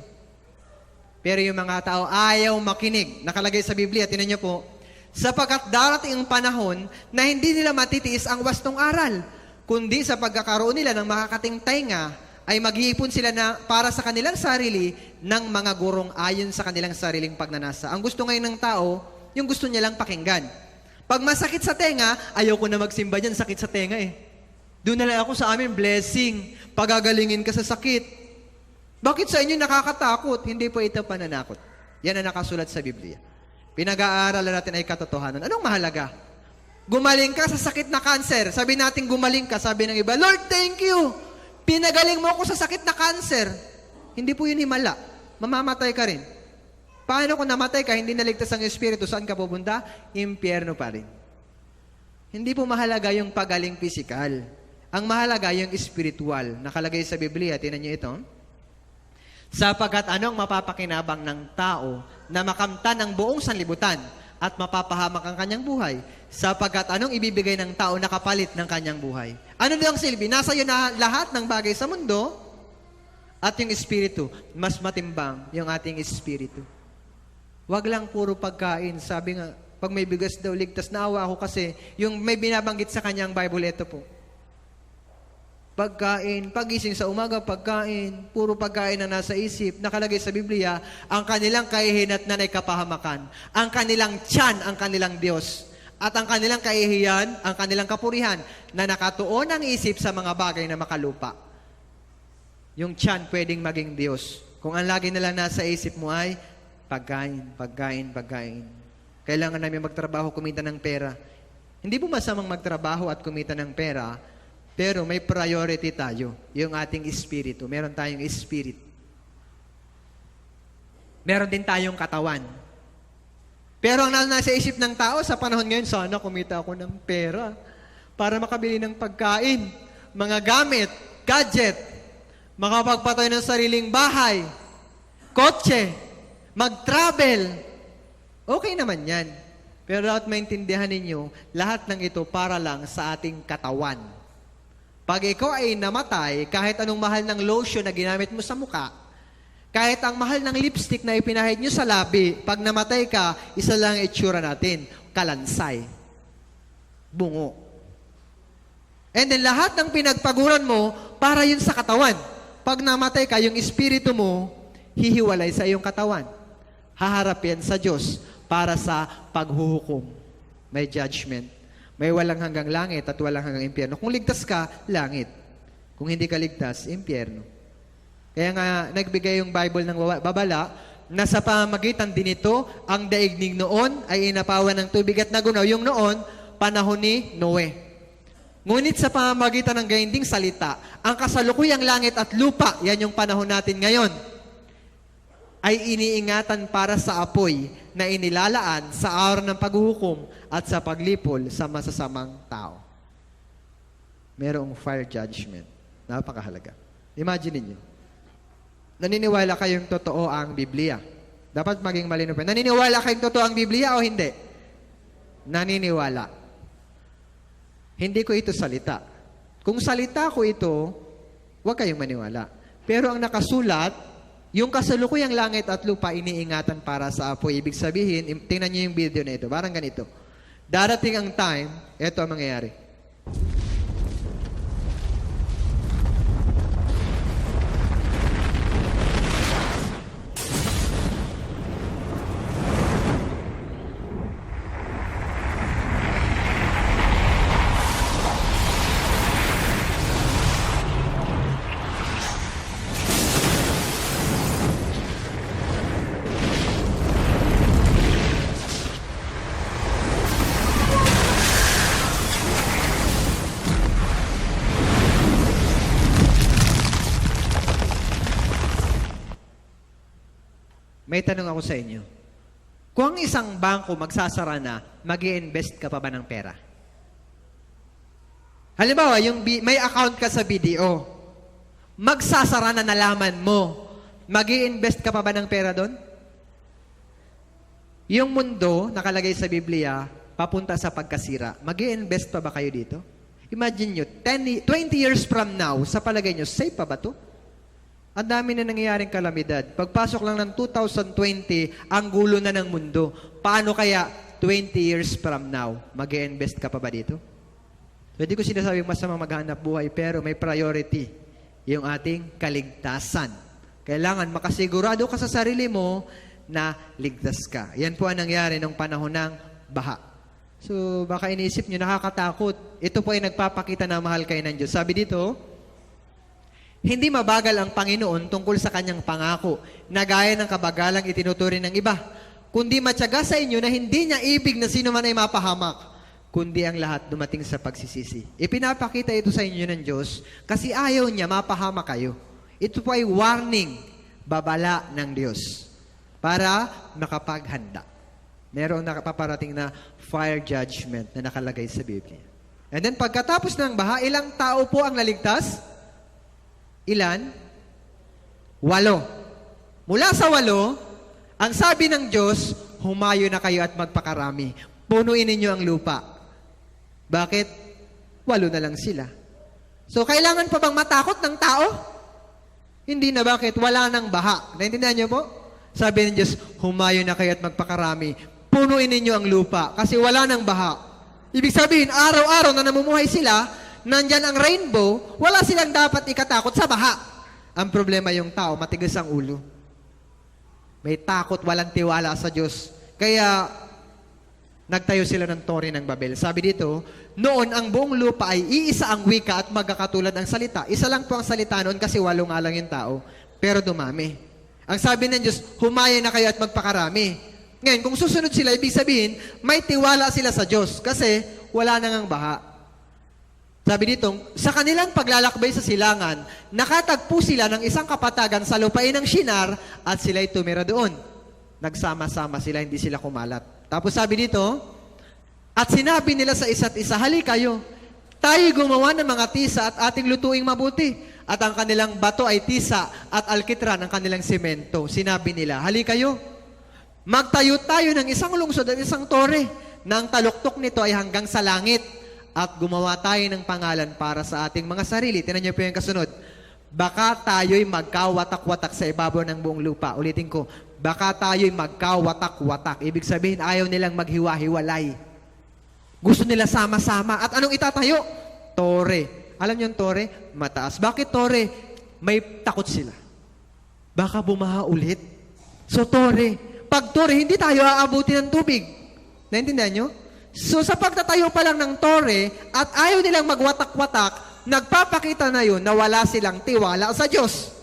Pero yung mga tao ayaw makinig. Nakalagay sa Biblia, tinan niyo po, sapagkat darating ang panahon na hindi nila matitiis ang wastong aral, kundi sa pagkakaroon nila ng makakating tainga, ay mag-iipon sila na para sa kanilang sarili ng mga gurong ayon sa kanilang sariling pagnanasa. Ang gusto ngayon ng tao, yung gusto niya lang pakinggan. Pag masakit sa tenga, ayaw ko na magsimba dyan, sakit sa tenga eh. Doon na lang ako sa amin, blessing, pagagalingin ka sa sakit. Bakit sa inyo nakakatakot? Hindi po ito pananakot. Yan ang nakasulat sa Biblia. Pinag-aaralan natin ay katotohanan. Anong mahalaga? Gumaling ka sa sakit na cancer. Sabi natin gumaling ka, sabi ng iba, Lord, thank you. Pinagaling mo ako sa sakit na cancer. Hindi po yun himala. Mamamatay ka rin. Paano kung namatay ka, hindi naligtas ang Espiritu, saan ka pupunta? Impyerno pa rin. Hindi po mahalaga yung pagaling pisikal. Ang mahalaga yung spiritual. Nakalagay sa Biblia, tinan niyo ito. Sapagkat anong mapapakinabang ng tao na makamtan ang buong sanlibutan at mapapahamak ang kanyang buhay? Sapagkat anong ibibigay ng tao na kapalit ng kanyang buhay? Ano daw ang silbi? Nasa iyo na lahat ng bagay sa mundo at yung espiritu. Mas matimbang yung ating espiritu. Wag lang puro pagkain. Sabi nga, pag may bigas daw, ligtas. Naawa ako kasi yung may binabanggit sa kanyang Bible, ito po. Pagkain, pagising sa umaga, pagkain, puro pagkain ang nasa isip. Nakalagay sa Biblia, ang kanilang kahihinatnan ay kapahamakan. Ang kanilang tiyan, ang kanilang Diyos. At ang kanilang kahihiyan, ang kanilang kapurihan, na nakatuon ang isip sa mga bagay na makalupa. Yung tiyan pwedeng maging Diyos. Kung ang lagi na lang nasa isip mo ay pagkain, pagkain, pagkain. Kailangan namin magtrabaho, kumita ng pera. Hindi po masamang magtrabaho at kumita ng pera, pero may priority tayo, yung ating espiritu. Meron tayong spirit. Meron din tayong katawan. Pero ang nasa isip ng tao sa panahon ngayon, sana kumita ako ng pera para makabili ng pagkain, mga gamit, gadget, makapagpatayo ng sariling bahay, kotse, mag-travel. Okay naman yan. Pero dapat maintindihan ninyo, lahat ng ito para lang sa ating katawan. Pag ikaw ay namatay, kahit anong mahal ng lotion na ginamit mo sa muka, kahit ang mahal ng lipstick na ipinahid nyo sa labi, pag namatay ka, isa lang ang itsura natin, kalansay. Bungo. And then lahat ng pinagpaguran mo, para yun sa katawan. Pag namatay ka, yung espiritu mo, hihiwalay sa iyong katawan. Haharap yan sa Diyos para sa paghuhukom. May judgment. May walang hanggang langit at walang hanggang impyerno. Kung ligtas ka, langit. Kung hindi ka ligtas, impyerno. Kaya nga, nagbigay yung Bible ng babala na sa pamamagitan din ito, ang daigdig noon ay inapawan ng tubig at nagunaw. Yung noon, panahon ni Noe. Ngunit sa pamamagitan ng gayunding salita, ang kasalukuyang langit at lupa, yan yung panahon natin ngayon, ay iniingatan para sa apoy na inilalaan sa araw ng paghuhukom at sa paglipol sa masasamang tao. Merong fire judgment. Napakahalaga. Imagine niyo. Naniniwala kayong totoo ang Biblia. Dapat maging malinaw pa. Naniniwala kayong totoo ang Biblia o hindi? Naniniwala. Hindi ko ito salita. Kung salita ko ito, huwag kayong maniwala. Pero ang nakasulat, yung kasalukuyang langit at lupa iniingatan para sa apoy. Ibig sabihin, tingnan niyo yung video na ito. Parang ganito. Darating ang time, ito ang mangyayari. May tanong ako sa inyo. Kung ang isang bangko magsasara na, mag-i-invest ka pa ba ng pera? Halimbawa, may account ka sa BDO. Magsasara na nalaman mo. Mag-i-invest ka pa ba ng pera doon? yung mundo, nakalagay sa Biblia, papunta sa pagkasira. Mag-i-invest pa ba kayo dito? Imagine nyo, 20 years from now, sa palagay nyo, safe pa ba to? Ang dami na nangyayaring kalamidad. Pagpasok lang ng 2020, ang gulo na ng mundo. Paano kaya 20 years from now, mag-i-invest ka pa ba dito? So, hindi ko sinasabing masamang maghanap buhay, pero may priority yung ating kaligtasan. Kailangan makasigurado ka sa sarili mo na ligtas ka. Yan po ang nangyari nung panahon ng baha. So, baka iniisip nyo, nakakatakot. Ito po ay nagpapakita na mahal kayo ng Diyos. Sabi dito, hindi mabagal ang Panginoon tungkol sa kanyang pangako, na gaya ng kabagalang itinuturing ng iba, kundi matyaga sa inyo na hindi niya ibig na sino man ay mapahamak, kundi ang lahat dumating sa pagsisisi. Ipinapakita ito sa inyo ng Diyos kasi ayaw niya mapahamak kayo. Ito po ay warning, babala ng Diyos para makapaghanda. Meron nakapaparating na fire judgment na nakalagay sa Biblia. And then pagkatapos ng baha, ilang tao po ang naligtas? Ilan? 8. Mula sa 8, ang sabi ng Diyos, humayo na kayo at magpakarami. Punuin ninyo ang lupa. Bakit? 8 na lang sila. So, kailangan pa bang matakot ng tao? Hindi na. Bakit? Wala nang baha. Naintindihan niyo po? Sabi ng Diyos, humayo na kayo at magpakarami. Punuin ninyo ang lupa kasi wala nang baha. Ibig sabihin, araw-araw na namumuhay sila, nandyan ang rainbow, wala silang dapat ikatakot sa baha. Ang problema yung tao, matigas ang ulo. May takot, walang tiwala sa Diyos. Kaya, nagtayo sila ng Tore ng Babel. Sabi dito, noon ang buong lupa ay iisa ang wika at magkakatulad ang salita. Isa lang po ang salita noon kasi 8 nga lang yung tao. Pero dumami. Ang sabi ng Diyos, humayo na kayo at magpakarami. Ngayon, kung susunod sila, ibig sabihin, may tiwala sila sa Diyos kasi wala nang ang baha. Sabi dito, sa kanilang paglalakbay sa silangan, nakatagpo sila ng isang kapatagan sa lupain ng Shinar at sila'y tumira doon. Nagsama-sama sila, hindi sila kumalat. Tapos sabi dito, at sinabi nila sa isa't isa, hali kayo, tayo gumawa ng mga tisa at ating lutuing mabuti. At ang kanilang bato ay tisa at alkitran ang kanilang semento. Sinabi nila, hali kayo, magtayo tayo ng isang lungsod at isang tore na ang taluktok nito ay hanggang sa langit. At gumawa tayo ng pangalan para sa ating mga sarili. Tingnan niyo po yung kasunod. Baka tayo'y magkawatak-watak sa ibabaw ng buong lupa. Ulitin ko, baka tayo'y magkawatak-watak. Ibig sabihin, ayaw nilang maghiwa-hiwalay. Gusto nila sama-sama. At anong itatayo? Tore. Alam niyo yung tore? Mataas. Bakit tore? May takot sila. Baka bumaha ulit. So tore. Pag tore, hindi tayo aabuti ng tubig. Naintindihan niyo? So sa pagtatayo pa lang ng tore at ayaw nilang magwatak-watak, nagpapakita na yun na wala silang tiwala sa Diyos.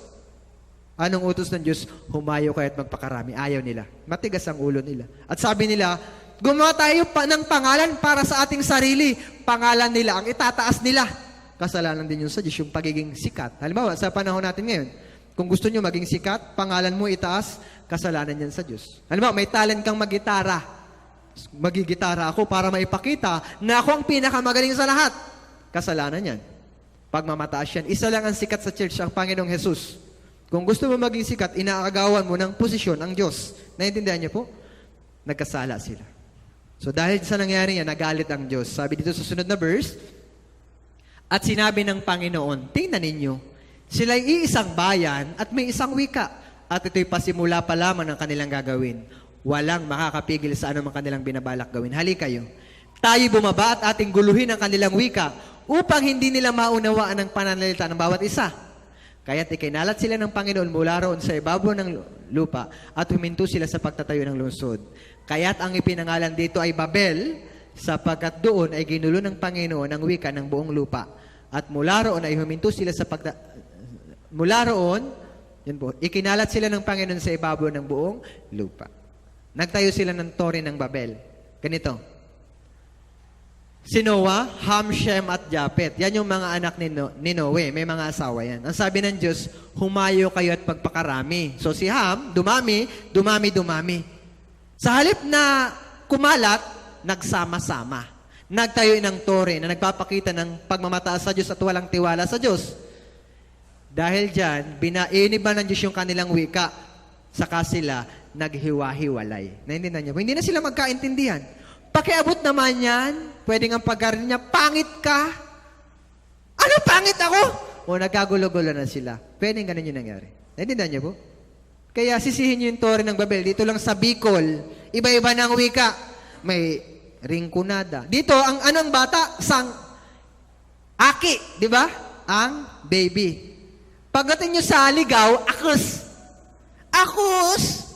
Anong utos ng Diyos? Humayo kayo at magpakarami. Ayaw nila. Matigas ang ulo nila. At sabi nila, gumawa tayo ng pangalan para sa ating sarili. Pangalan nila ang itataas nila. Kasalanan din yun sa Diyos, yung pagiging sikat. Halimbawa, sa panahon natin ngayon, kung gusto nyo maging sikat, pangalan mo itaas, kasalanan yan sa Diyos. Halimbawa, may talent kang mag-gitara. Magigitara ako para maipakita na ako ang pinakamagaling sa lahat. Kasalanan yan. Pagmamataas yan. Isa lang ang sikat sa church, ang Panginoong Jesus. Kung gusto mo maging sikat, inaagawan mo ng posisyon ang Diyos. Naintindihan niyo po? Nagkasala sila. So dahil sa nangyari yan, nagalit ang Diyos. Sabi dito sa sunod na verse, at sinabi ng Panginoon, tingnan ninyo, sila'y iisang bayan at may isang wika. At ito'y pasimula pa lamang ng kanilang gagawin. Walang makakapigil sa anumang kanilang binabalak gawin. Hali kayo. Tayo bumaba at ating guluhin ang kanilang wika upang hindi nila maunawaan ang pananalita ng bawat isa. Kaya't ikinalat sila ng Panginoon mula roon sa ibabaw ng lupa at huminto sila sa pagtatayo ng lungsod. Kaya't ang ipinangalan dito ay Babel, sapagkat doon ay ginulo ng Panginoon ang wika ng buong lupa. At mula roon ay huminto sila sa mula roon, yun po, ikinalat sila ng Panginoon sa ibabaw ng buong lupa. Nagtayo sila ng Tore ng Babel. Ganito. Si Noah, Ham, Shem at Japet. Yan yung mga anak ni Noe. May mga asawa yan. Ang sabi ng Diyos, humayo kayo at pagpakarami. So si Ham, dumami. Sa halip na kumalat, nagsama-sama. Nagtayo ng Tore na nagpapakita ng pagmamataas sa Diyos at walang tiwala sa Diyos. Dahil dyan, iniba ng Diyos yung kanilang wika. Saka sila naghiwa-hiwalay. Naintindihan niyo po? Hindi na sila magkaintindihan. Pakiabot naman yan, pwedeng ang pagkarin niya, pangit ka. Ano pangit ako? O nagkagulo-gulo na sila. Pwedeng ganun yung nangyari. Naintindihan niyo po? Kaya sisihin niyo yung Torre ng Babel. Dito lang sa Bicol, iba-iba ng wika. May ringkunada. Dito, ang anong bata? Aki, di ba? Ang baby. Pagdating niyo sa ligaw, akus. Akus!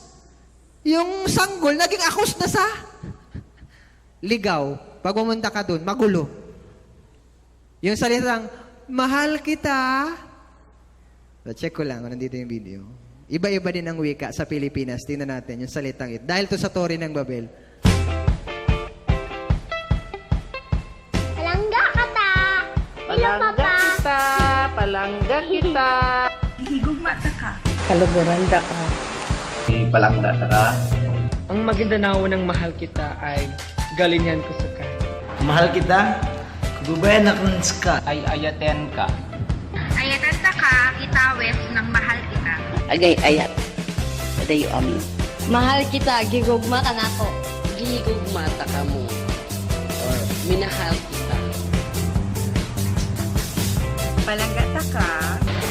Yung sanggol, naging akus na sa ligaw. Pag pumunta ka dun, magulo. Yung salitang, mahal kita. So, check ko lang kung nandito yung video. Iba-iba din ang wika sa Pilipinas. Tingnan natin yung salitang ito. Dahil to sa Torre ng Babel. Palangga kata. Palangga kita. Palangga kita. Higugma ta ka. Kaluburanda ka. Palangga ka. Ang Maguindanao ng mahal kita ay galingan ko sa ka. Mahal kita. Gubayan akong ska. Ay ayaten ka. Ayatan ta ka, itawes ng mahal kita. Agay ayat. Adayo amin. Mahal kita, gigugma ka na ako. Gigugma ta ka mo. Or minahal kita. Palangga ta ka.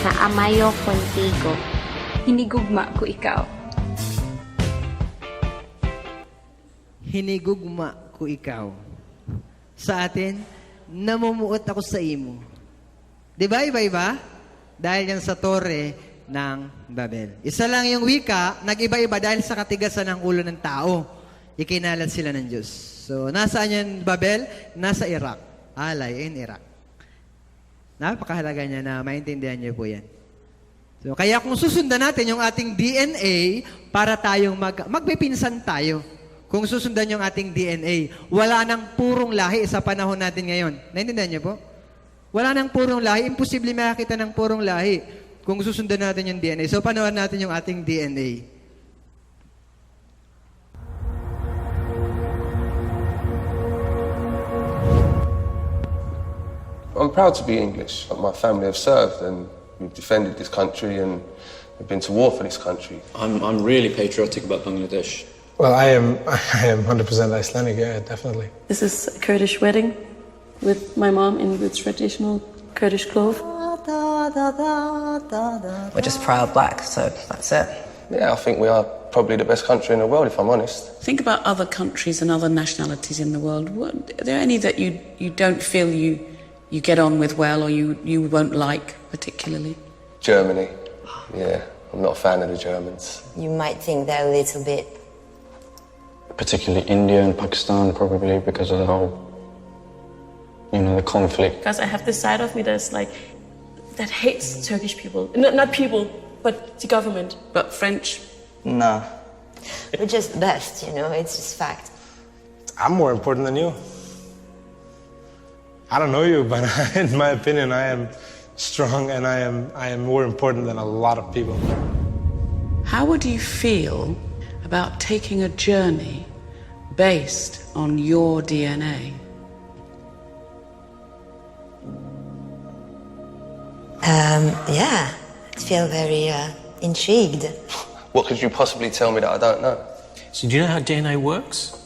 Naamayo contigo. Hinigugma ko ikaw. Hinigugma ko ikaw. Sa atin, namumuot ako sa imo. Diba, iba-iba? Dahil yan sa Torre ng Babel. Isa lang yung wika, nag-iba-iba dahil sa katigasan ng ulo ng tao. Ikinalat sila ng Diyos. So, nasaan yan Babel? Nasa Iraq. Alay in Iraq. Napakahalaga niya na maintindihan niyo po yan. So, kaya kung susundan natin yung ating DNA para tayong magpipinsan tayo. Kung susundan yung ating DNA, wala nang purong lahi sa panahon natin ngayon. Naintindihan niyo po? Wala nang purong lahi. Imposible makakita ng purong lahi kung susundan natin yung DNA. So, panoorin natin yung ating DNA. I'm proud to be English. My family have served and we've defended this country and we've been to war for this country. I'm really patriotic about Bangladesh. Well, I am 100% Icelandic, yeah, definitely. This is a Kurdish wedding with my mom in the traditional Kurdish clothes. We're just proud black, so that's it. Yeah, I think we are probably the best country in the world, if I'm honest. Think about other countries and other nationalities in the world. Are there any that you don't feel you get on with well or you won't like particularly? Germany. Yeah, I'm not a fan of the Germans. You might think they're a little bit. Particularly India and Pakistan, probably because of the whole, the conflict. Because I have this side of me that's like, that hates Turkish people. Not people, but the government. But French. No. We're just best, it's just fact. I'm more important than you. I don't know you, but in my opinion, I am strong and I am more important than a lot of people. How would you feel about taking a journey based on your DNA? Yeah, I feel very intrigued. What could you possibly tell me that I don't know? So do you know how DNA works?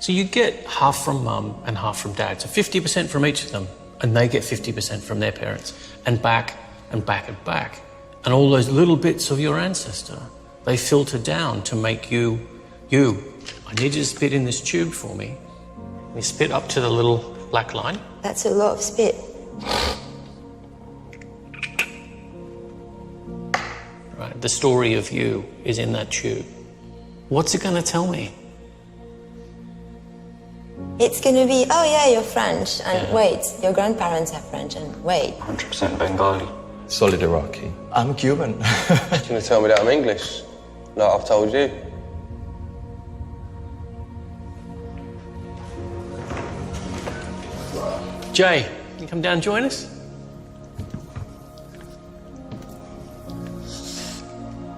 So you get half from mum and half from dad. So 50% from each of them, and they get 50% from their parents, and back and back and back. And all those little bits of your ancestor, they filter down to make you. I need you to spit in this tube for me. You spit up to the little black line. That's a lot of spit. Right. The story of you is in that tube. What's it going to tell me? It's going to be, oh yeah, you're French, and wait, your grandparents are French, and wait. 100% Bengali. Solid Iraqi. I'm Cuban. You're going to tell me that I'm English, like I've told you. Jay, can you come down and join us?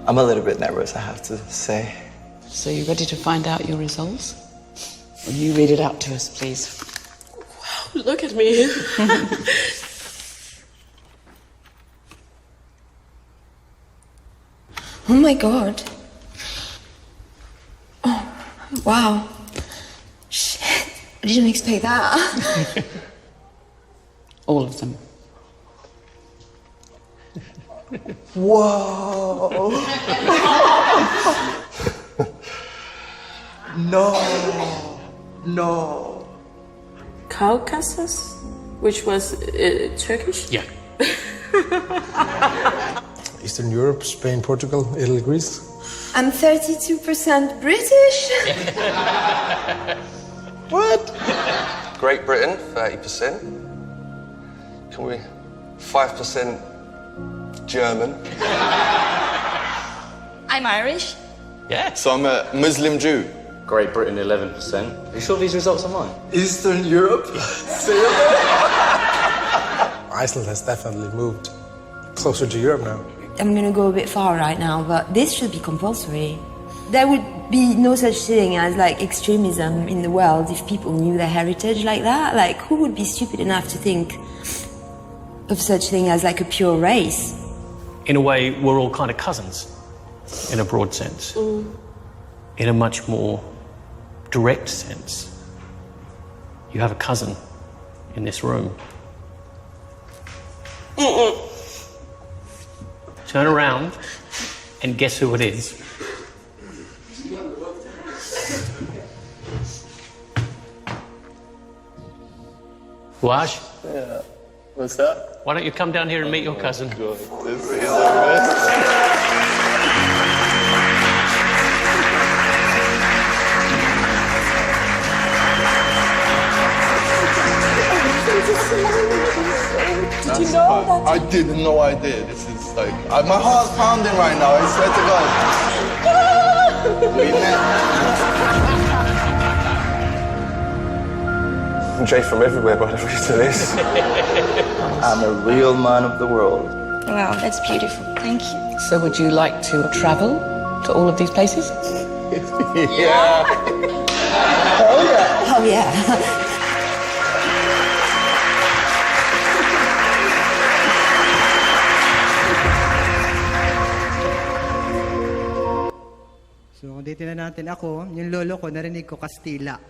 I'm a little bit nervous, I have to say. So you ready to find out your results? Will you read it out to us, please? Wow, look at me. Oh my God. Wow. Shit. I didn't expect that. All of them. Whoa! No. Caucasus, which was Turkish? Yeah. Eastern Europe, Spain, Portugal, Italy, Greece. I'm 32% British. What? Great Britain, 30%. Can we 5% German? I'm Irish. Yeah. So I'm a Muslim Jew. Great Britain 11%. Are you sure these results are mine? Eastern Europe? Iceland has definitely moved closer to Europe now. I'm gonna go a bit far right now, but this should be compulsory. There would be no such thing as like extremism in the world if people knew their heritage like that. Like, who would be stupid enough to think of such thing as like a pure race? In a way, we're all kind of cousins, in a broad sense. In a much more direct sense, you have a cousin in this room. Turn around and guess who it is. Wash, Yeah. What's that? why don't you come down here and meet your cousin? God, this is the best. Did you know that? I didn't know I did. This is like, my heart's pounding right now, I swear to God. We met. I'm Jay from everywhere by the reason this. I'm a real man of the world. Wow, that's beautiful. Thank you. So would you like to travel to all of these places? Yeah. Oh yeah. So kung titignan natin ako, yung lolo ko, narinig ko Kastila.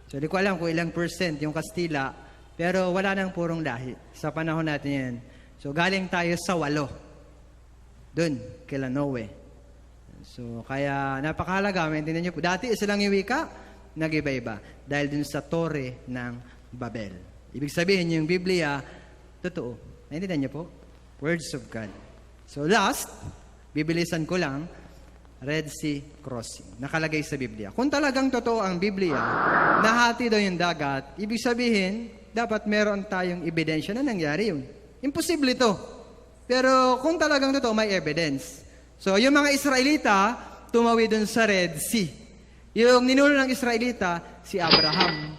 So di ko alam kung ilang percent yung Kastila, pero wala nang purong lahi. Sa panahon natin yan. So galing tayo sa 8. Dun, kila Noe. So kaya napakahalaga, maintindihan niyo po. Dati isa lang yung wika, nag-iba-iba. Dahil dun sa Torre ng Babel. Ibig sabihin yung Biblia, totoo. Naintindihan niyo po? Words of God. So last, bibilisan ko lang, Red Sea Crossing. Nakalagay sa Biblia. Kung talagang totoo ang Biblia, nahati daw yung dagat, ibig sabihin, dapat meron tayong ebidensya na nangyari yun. Imposible ito. Pero kung talagang totoo, may evidence. So, yung mga Israelita, tumawi dun sa Red Sea. Yung ninuno ng Israelita, si Abraham.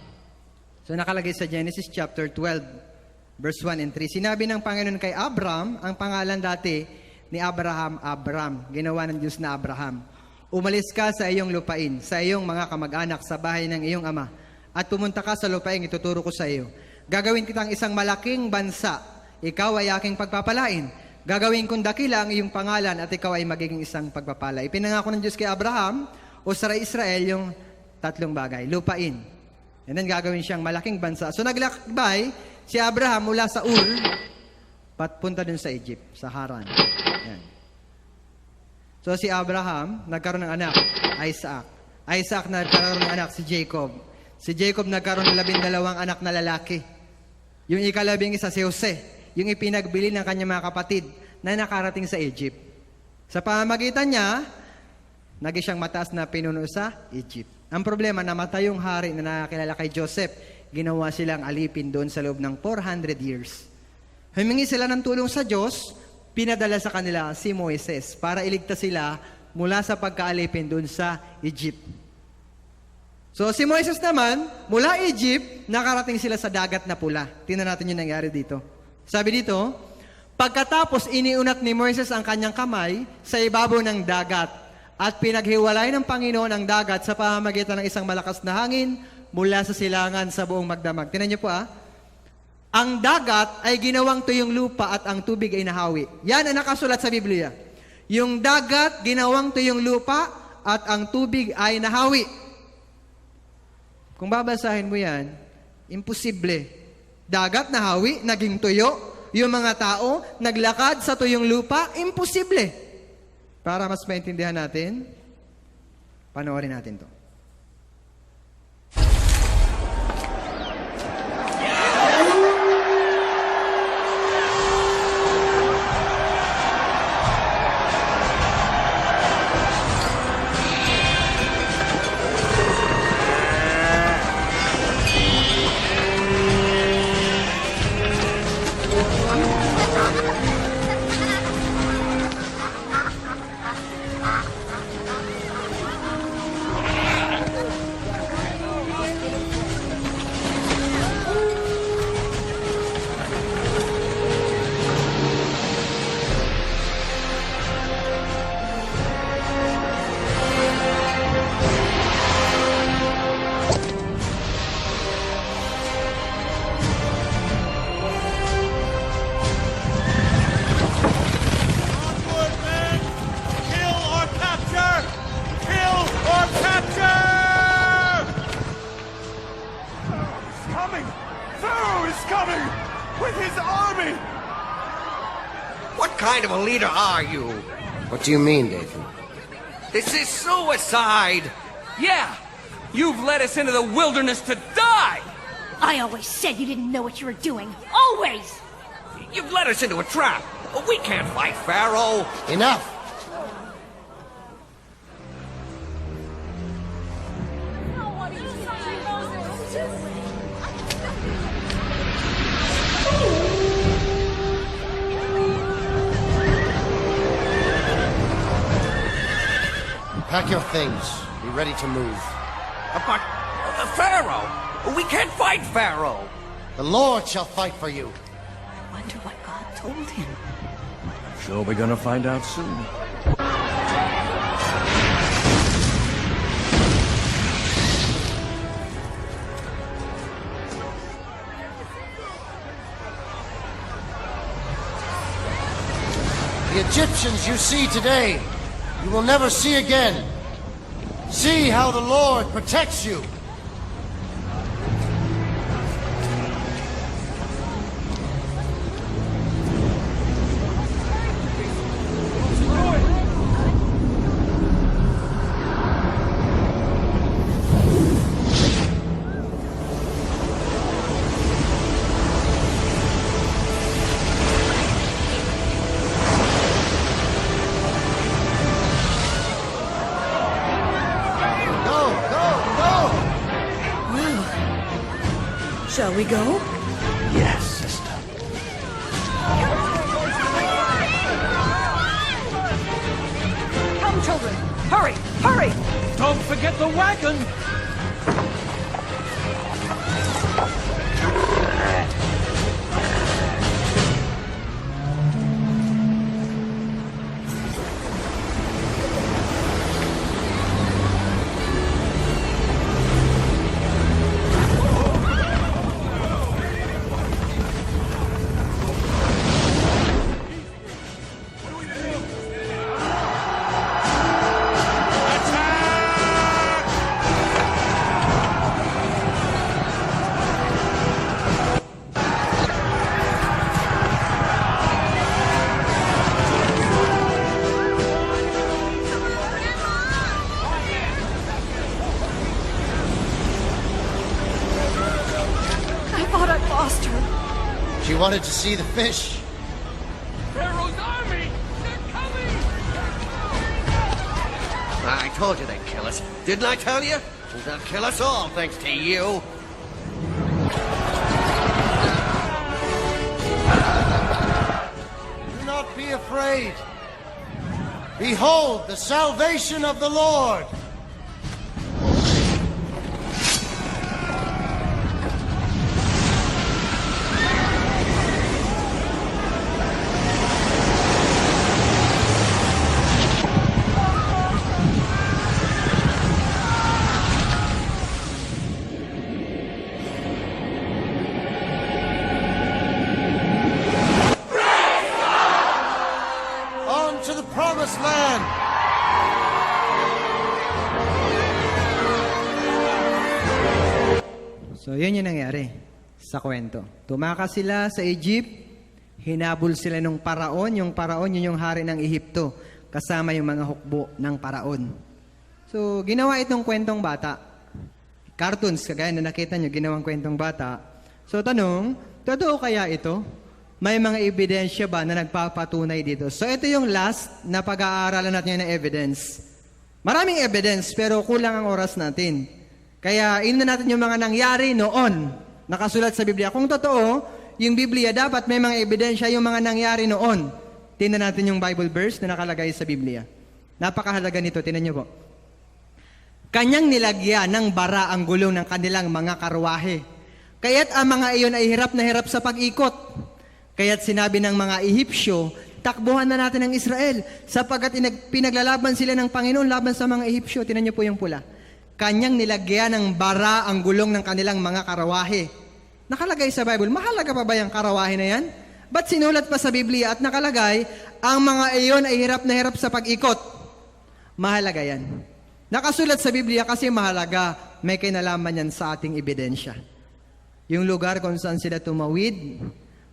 So, nakalagay sa Genesis chapter 12, verse 1 and 3. Sinabi ng Panginoon kay Abram, ang pangalan dati, ni Abraham, Abram. Ginawa ng Diyos na Abraham. Umalis ka sa iyong lupain, sa iyong mga kamag-anak, sa bahay ng iyong ama, at pumunta ka sa lupain, ituturo ko sa iyo. Gagawin kitang isang malaking bansa. Ikaw ay aking pagpapalain. Gagawin kong dakila ang iyong pangalan at ikaw ay magiging isang pagpapala. Ipinangako ng Diyos kay Abraham o sa Israel yung 3 bagay. Lupain. And then gagawin siyang malaking bansa. So naglakbay si Abraham mula sa Ur, patpunta dun sa Egypt, sa Haran. Yan. So si Abraham, nagkaroon ng anak, Isaac. Isaac nagkaroon ng anak, si Jacob. Si Jacob nagkaroon ng 12 anak na lalaki. Yung ika-11 si Jose, yung ipinagbili ng kanyang mga kapatid na nakarating sa Egypt. Sa pamamagitan niya, naging siyang mataas na pinuno sa Egypt. Ang problema, namatay yung hari na nakakilala kay Joseph. Ginawa silang alipin doon sa loob ng 400 years. Humingi sila ng tulong sa Diyos, pinadala sa kanila si Moises para iligtas sila mula sa pagkaalipin doon sa Egypt. So si Moises naman, mula Egypt, nakarating sila sa dagat na pula. Tingnan natin yung nangyari dito. Sabi dito, pagkatapos iniunat ni Moises ang kanyang kamay sa ibabaw ng dagat at pinaghiwalay ng Panginoon ang dagat sa pamamagitan ng isang malakas na hangin mula sa silangan sa buong magdamag. Tingnan niyo po ang dagat ay ginawang tuyong lupa at ang tubig ay nahawi. Yan ang nakasulat sa Biblia. Yung dagat ginawang tuyong lupa at ang tubig ay nahawi. Kung babasahin mo yan, imposible. Dagat na hawi, naging tuyo. Yung mga tao, naglakad sa tuyong lupa, imposible. Para mas maintindihan natin, panoorin natin to. What kind of a leader are you? What do you mean, Dathan? This is suicide! Yeah! You've led us into the wilderness to die! I always said you didn't know what you were doing. Always! You've led us into a trap! We can't fight Pharaoh! Enough! Pack your things. Be ready to move. But Pharaoh! We can't fight Pharaoh! The Lord shall fight for you. I wonder what God told him. Sure we're gonna find out soon. The Egyptians you see today, you will never see again. See how the Lord protects you. Shall we go? Yes, sister. Come, children! Hurry! Hurry! Don't forget the wagon! She wanted to see the fish. Pharaoh's army! They're coming! I told you they'd kill us. Didn't I tell you? They'll kill us all, thanks to you. Do not be afraid. Behold the salvation of the Lord. To the promised land. So, yun yung nangyari sa kwento. Tumakas sila sa Egypt, hinabol sila ng paraon. Yung paraon, yun yung hari ng Ehipto, kasama yung mga hukbo ng paraon. So, ginawa itong kwentong bata. Cartoons, kagaya na nakita nyo, ginawang kwentong bata. So, tanong, totoo kaya ito? May mga ebidensya ba na nagpapatunay dito? So, ito yung last na pag-aaralan natin ng evidence. Maraming evidence, pero kulang ang oras natin. Kaya, ina natin yung mga nangyari noon, nakasulat sa Biblia. Kung totoo, yung Biblia, dapat may mga ebidensya yung mga nangyari noon. Tingnan natin yung Bible verse na nakalagay sa Biblia. Napakahalaga nito, tingnan nyo po. Kanyang nilagyan ng bara ang gulong ng kanilang mga karwahe. Kaya't ang mga iyon ay hirap na hirap sa pag-ikot. Kaya't sinabi ng mga Ehipsyo, takbuhan na natin ang Israel, sapagkat pinaglalaban sila ng Panginoon laban sa mga Ehipsyo. Tingnan nyo po yung pula. Kanyang nilagyan ng bara ang gulong ng kanilang mga karawahe. Nakalagay sa Bible, mahalaga pa ba yung karawahe na yan? Ba't sinulat pa sa Biblia at nakalagay, ang mga iyon ay hirap na hirap sa pag-ikot? Mahalaga yan. Nakasulat sa Biblia kasi mahalaga, may kinalaman yan sa ating ebidensya. Yung lugar kung saan sila tumawid,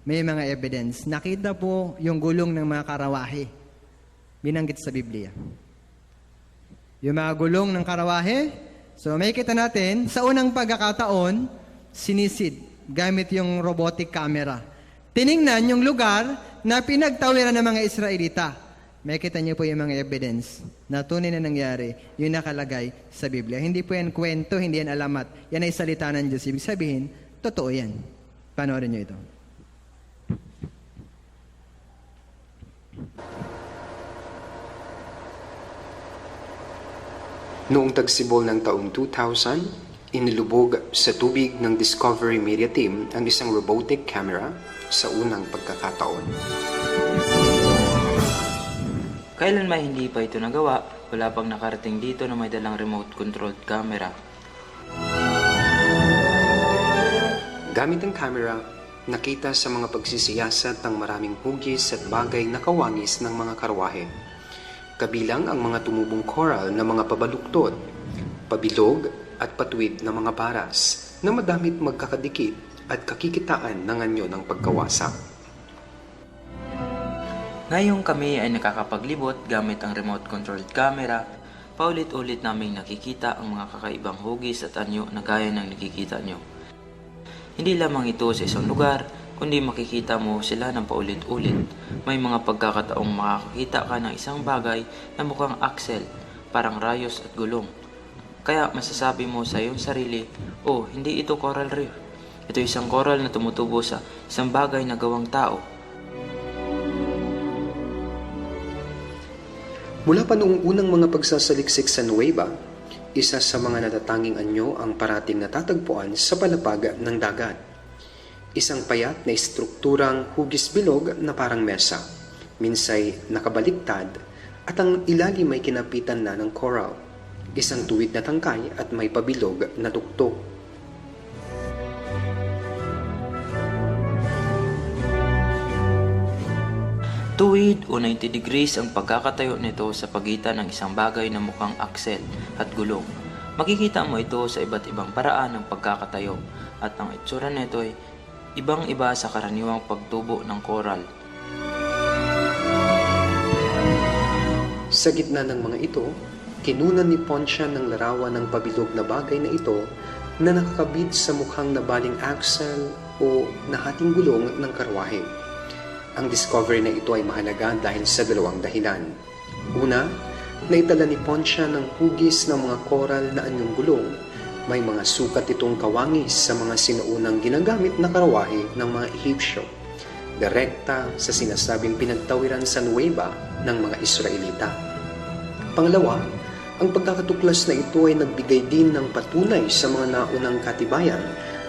may mga evidence. Nakita po yung gulong ng mga karawahe. Binanggit sa Biblia. Yung mga gulong ng karawahe, so may kita natin, sa unang pagkakataon, sinisid gamit yung robotic camera. Tiningnan yung lugar na pinagtawiran ng mga Israelita. May kita niyo po yung mga evidence na tunay na nangyari, yung nakalagay sa Biblia. Hindi po yan kwento, hindi yan alamat. Yan ay salita ng Diyos. Ibig sabihin, totoo yan. Panoorin niyo ito. Noong tagsibol ng taong 2000, inilubog sa tubig ng Discovery Media Team ang isang robotic camera sa unang pagkakataon. Kailan may hindi pa ito nagawa, wala pang nakarating dito na may dalang remote-controlled camera. Gamit ang camera, nakita sa mga pagsisiyasat ng maraming hugis at bagay na kawangis ng mga karwahe. Kabilang ang mga tumubong coral na mga pabaluktot, pabilog at patuwid na mga baras na madamit magkakadikit at kakikitaan ng anyo ng pagkawasak. Ngayong kami ay nakakapaglibot gamit ang remote-controlled camera, paulit-ulit naming nakikita ang mga kakaibang hugis at anyo na gaya ng nakikita nyo. Hindi lamang ito sa isang lugar, kundi makikita mo sila ng paulit-ulit. May mga pagkakataong makakakita ka ng isang bagay na mukhang axle, parang rayos at gulong. Kaya masasabi mo sa iyong sarili, oh, hindi ito coral reef. Ito isang coral na tumutubo sa isang bagay na gawang tao. Mula pa noong unang mga pagsasaliksik sa Nueva, isa sa mga natatanging anyo ang parating natatagpuan sa palapag ng dagat. Isang payat na estrukturang hugis bilog na parang mesa, minsay nakabaliktad at ang ilalim ay kinapitan na ng coral. Isang tuwid na tangkay at may pabilog na tuktok. Tuwid o 90 degrees ang pagkakatayo nito sa pagitan ng isang bagay na mukhang aksel at gulong. Makikita mo ito sa iba't ibang paraan ng pagkakatayo at ang itsura nito ay ibang-iba sa karaniwang pagtubo ng coral. Sa gitna ng mga ito, kinunan ni Poncia ng larawan ng pabilog na bagay na ito na nakakabit sa mukhang nabaling axle o nahating gulong ng karwahe. Ang discovery na ito ay mahalaga dahil sa dalawang dahilan. Una, naitala ni Poncia ng hugis ng mga coral na anyong gulong. May mga sukat itong kawangis sa mga sinuunang ginagamit na karwahe ng mga Ehipsyo, direkta sa sinasabing pinagtawiran sa Nueva ng mga Israelita. Pangalawa, ang pagkakatuklas na ito ay nagbigay din ng patunay sa mga naunang katibayan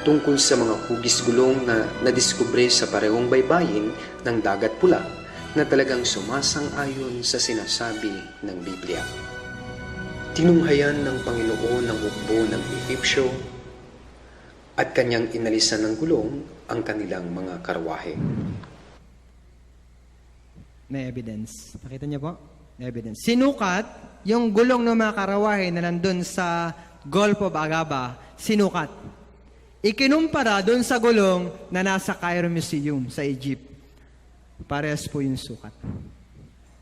tungkol sa mga hugis gulong na nadiskubre sa parehong baybayin ng Dagat Pula na talagang sumasang-ayon sa sinasabi ng Biblia. Tinunghayan ng Panginoon ang hukbo ng Ehipsyo at kanyang inalisan ng gulong ang kanilang mga karwahe. May evidence. Nakita niyo po? May evidence. Sinukat yung gulong ng mga karawahe na nandun sa Gulf of Agaba. Sinukat. Ikinumpara doon sa gulong na nasa Cairo Museum sa Egypt. Parehas po yung sukat.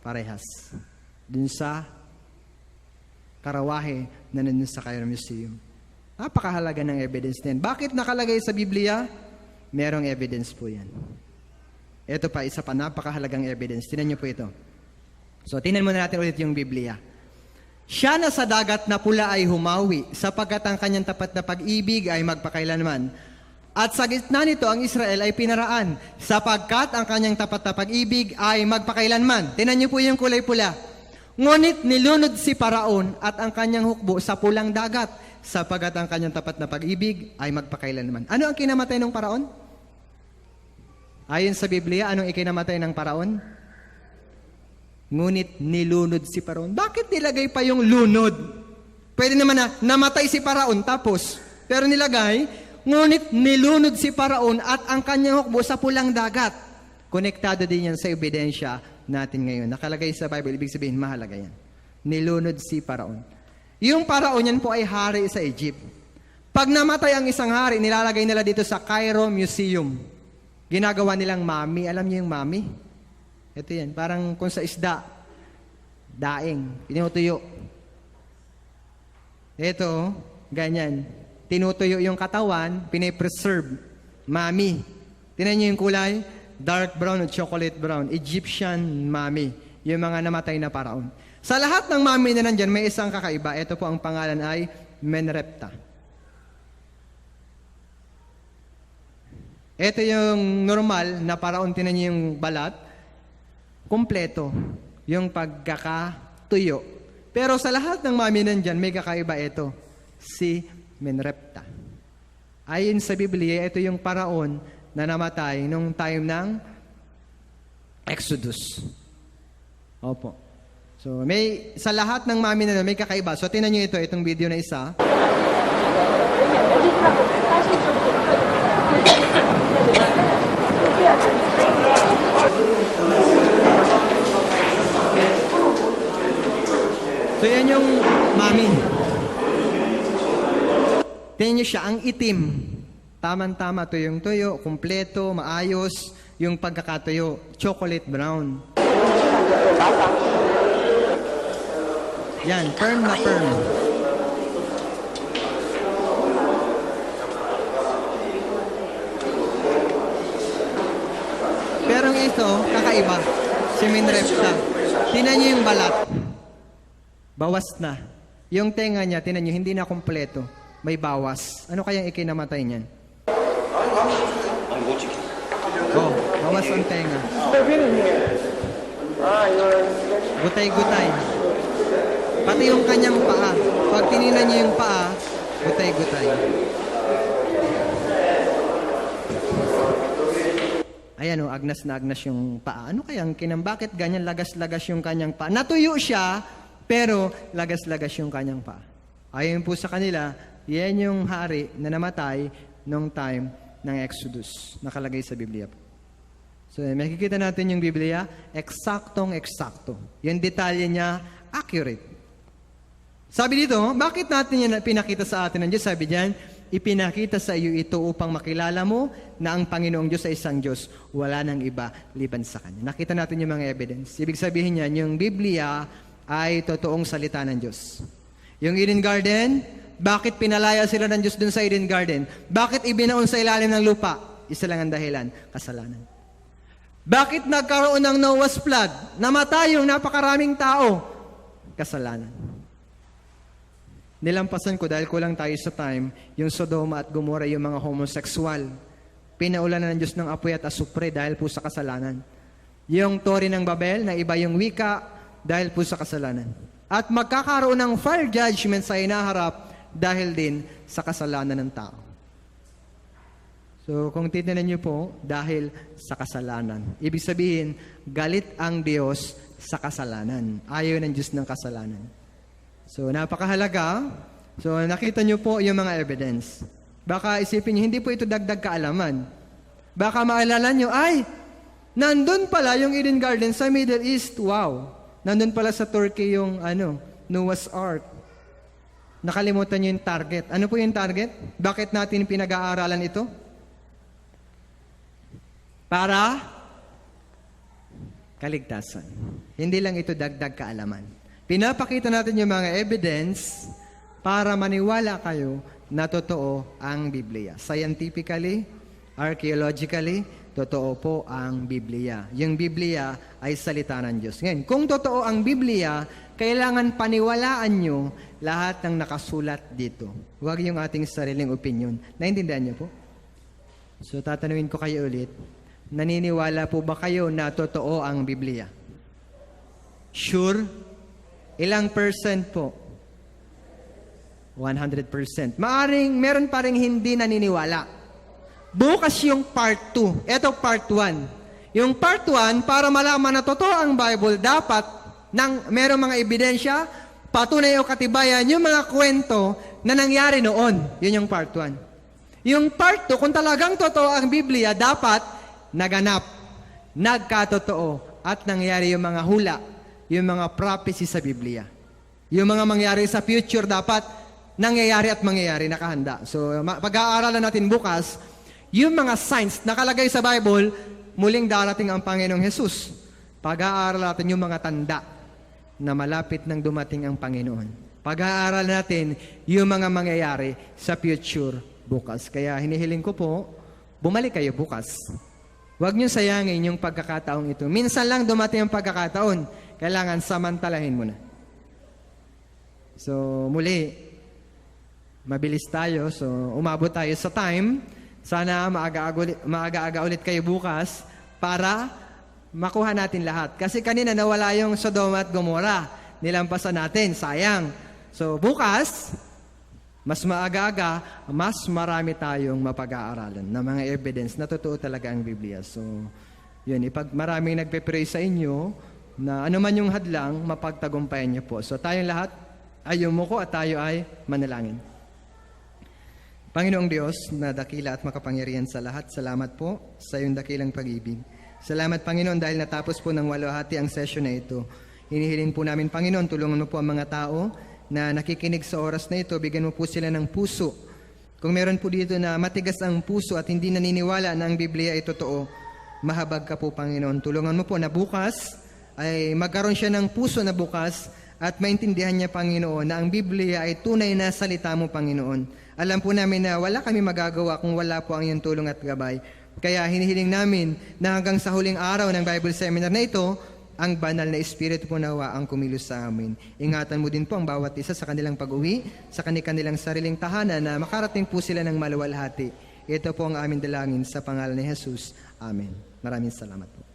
Parehas. Doon sa karawahe na nandun sa Cairo Museum. Napakahalaga ng evidence din. Bakit nakalagay sa Biblia? Merong evidence po yan. Ito pa, isa pa, napakahalagang evidence. Tinan niyo po ito. So, tinan muna natin ulit yung Biblia. Siya na sa dagat na pula ay humawi, sapagkat ang kanyang tapat na pag-ibig ay magpakailanman. At sa gitna nito, ang Israel ay pinaraan, sapagkat ang kanyang tapat na pag-ibig ay magpakailanman. Tinan niyo po yung kulay pula. Ngunit nilunod si Paraon at ang kanyang hukbo sa pulang dagat, sapagkat ang kanyang tapat na pag-ibig ay magpakailanman. Ano ang kinamatay ng Paraon? Ayon sa Biblia, anong ikinamatay ng Paraon? Ngunit nilunod si Paraon. Bakit nilagay pa yung lunod? Pwede naman na namatay si Paraon tapos. Pero nilagay, ngunit nilunod si Paraon at ang kanyang hukbo sa pulang dagat. Konektado din yan sa ebidensya natin ngayon. Nakalagay sa Bible, ibig sabihin mahalaga yan. Nilunod si Paraon. Yung Paraon yan po ay hari sa Egypt. Pag namatay ang isang hari, nilalagay nila dito sa Cairo Museum. Ginagawa nilang mami. Alam niyo yung mami? Ito yan, parang kung sa isda, daing, tinutuyo. Ito, ganyan. Tinutuyo yung katawan, pinipreserve. Mami. Tinan niyo yung kulay, dark brown at chocolate brown. Egyptian mami. Yung mga namatay na Paraon. Sa lahat ng mami na nandyan, may isang kakaiba. Ito po ang pangalan ay Menrepta. Ito yung normal na Paraon, tinan niyo yung balat. Kompleto yung pagkakatuyo. Pero sa lahat ng mami nandyan, may kakaiba ito, si Menrepta. Ayon sa Biblia, ito yung Paraon na namatay nung time ng Exodus. Opo. So, sa lahat ng mami na may kakaiba. So, tingnan nyo itong video na isa. So, yan yung mami. Tingnan nyo siya, ang itim. Tama-tama, tuyong-tuyo, kumpleto, maayos, yung pagkakatuyo, chocolate brown. Yan, firm na firm. Pero ito, kakaiba. Si Menrepta. Tingnan nyo yung balat. Bawas na. Yung tenga niya, tingnan nyo, hindi na kumpleto. May bawas. Ano kayang ikinamatay niyan? Oh, bawas ang tenga. Gutay-gutay. Pati yung kanyang paa. Pag tininan niyo yung paa, gutay-gutay. Ayan o, agnas na agnas yung paa. Ano kayang bakit ganyan lagas-lagas yung kanyang paa? Natuyo siya, pero lagas-lagas yung kanyang paa. Ayon po sa kanila, yan yung hari na namatay nung time ng Exodus. Nakalagay sa Biblia po. So, makikita natin yung Biblia, eksaktong-eksakto. Yung detalye niya, accurate. Sabi dito, bakit natin yan pinakita sa atin ng Diyos? Sabi diyan, ipinakita sa iyo ito upang makilala mo na ang Panginoong Diyos ay isang Diyos. Wala nang iba liban sa Kanya. Nakita natin yung mga evidence. Ibig sabihin niyan, yung Biblia ay totoong salita ng Diyos. Yung Eden Garden, bakit pinalaya sila ng Diyos dun sa Eden Garden? Bakit ibinaon sa ilalim ng lupa? Isa lang ang dahilan, kasalanan. Bakit nagkaroon ng Noah's flood? Namatay yung napakaraming tao. Kasalanan. Nilampasan ko dahil kulang tayo sa time, yung Sodoma at Gomorrah, yung mga homosexual. Pinaulan ng Diyos ng apoy at asupre dahil po sa kasalanan. Yung Tori ng Babel, na iba yung wika dahil po sa kasalanan. At magkakaroon ng fire judgment sa inaharap dahil din sa kasalanan ng tao. So, kung titinan niyo po, dahil sa kasalanan. Ibig sabihin, galit ang Diyos sa kasalanan. Ayaw ng Diyos ng kasalanan. So, napakahalaga. So, nakita niyo po yung mga evidence. Baka isipin niyo, hindi po ito dagdag kaalaman. Baka maalala niyo, ay, nandun pala yung Eden Garden sa Middle East. Wow! Nandun pala sa Turkey yung, Noah's Ark. nakalimutan nyo yung target. Ano po yung target? Bakit natin pinag-aaralan ito? Para kaligtasan. Hindi lang ito dagdag kaalaman. Pinapakita natin yung mga evidence para maniwala kayo na totoo ang Biblia. Scientifically, archaeologically, totoo po ang Biblia. Yung Biblia ay salita ng Diyos. Ngayon, kung totoo ang Biblia, kailangan paniwalaan nyo lahat ng nakasulat dito. Huwag yung ating sariling opinion. Naintindihan nyo po? So, tatanungin ko kayo ulit. Naniniwala po ba kayo na totoo ang Biblia? Sure? Ilang percent po? 100%. Maaring meron pa rin hindi naniniwala. Bukas yung part 2. Ito part 1. Yung part 1, para malaman na totoo ang Bible, dapat merong mga ebidensya, patunay o katibayan, yung mga kwento na nangyari noon. Yun yung part 1. Yung part 2, kung talagang totoo ang Biblia, dapat naganap, nagkatotoo, at nangyari yung mga hula, yung mga prophecy sa Biblia. Yung mga mangyari sa future, dapat nangyayari at mangyayari, nakahanda. So, pag-aaralan natin bukas, yung mga signs nakalagay sa Bible, muling darating ang Panginoong Jesus. Pag-aaralan natin yung mga tanda na malapit nang dumating ang Panginoon. Pag-aaralan natin yung mga mangyayari sa future bukas. Kaya hinihiling ko po, bumalik kayo bukas. Huwag niyo sayangin yung pagkakataong ito. Minsan lang dumating ang pagkakataon. Kailangan samantalahin mo na. So, muli, mabilis tayo. So, umabot tayo sa time. Sana maaga-aga ulit kayo bukas para makuha natin lahat. Kasi kanina nawala yung Sodoma at Gomora. Nilampasan natin. Sayang. So, bukas, mas maaga-aga, mas marami tayong mapag-aaralan na mga evidence na totoo talaga ang Biblia. So, yun. Ipag maraming nagpe-pray sa inyo na ano man yung hadlang, mapagtagumpayan niyo po. So, tayong lahat ay yumuko at tayo ay manalangin. Panginoong Diyos, na dakila at makapangyarihan sa lahat, salamat po sa iyong dakilang pag-ibig. Salamat, Panginoon, dahil natapos po ng 8 ang session na ito. Hinihiling po namin, Panginoon, tulungan mo po ang mga tao na nakikinig sa oras na ito. Bigyan mo po sila ng puso. Kung meron po dito na matigas ang puso at hindi naniniwala na ang Biblia ay totoo, mahabag ka po, Panginoon. Tulungan mo po na bukas ay magkaroon siya ng puso na bukas at maintindihan niya, Panginoon, na ang Biblia ay tunay na salita mo, Panginoon. Alam po namin na wala kami magagawa kung wala po ang iyong tulong at gabay. Kaya hinihiling namin na hanggang sa huling araw ng Bible Seminar na ito, ang banal na Espiritu po nawa ang kumilos sa amin. Ingatan mo din po ang bawat isa sa kanilang pag-uwi, sa kanilang sariling tahanan na makarating po sila ng maluwalhati. Ito po ang aming dalangin sa pangalan ni Jesus. Amen. Maraming salamat po.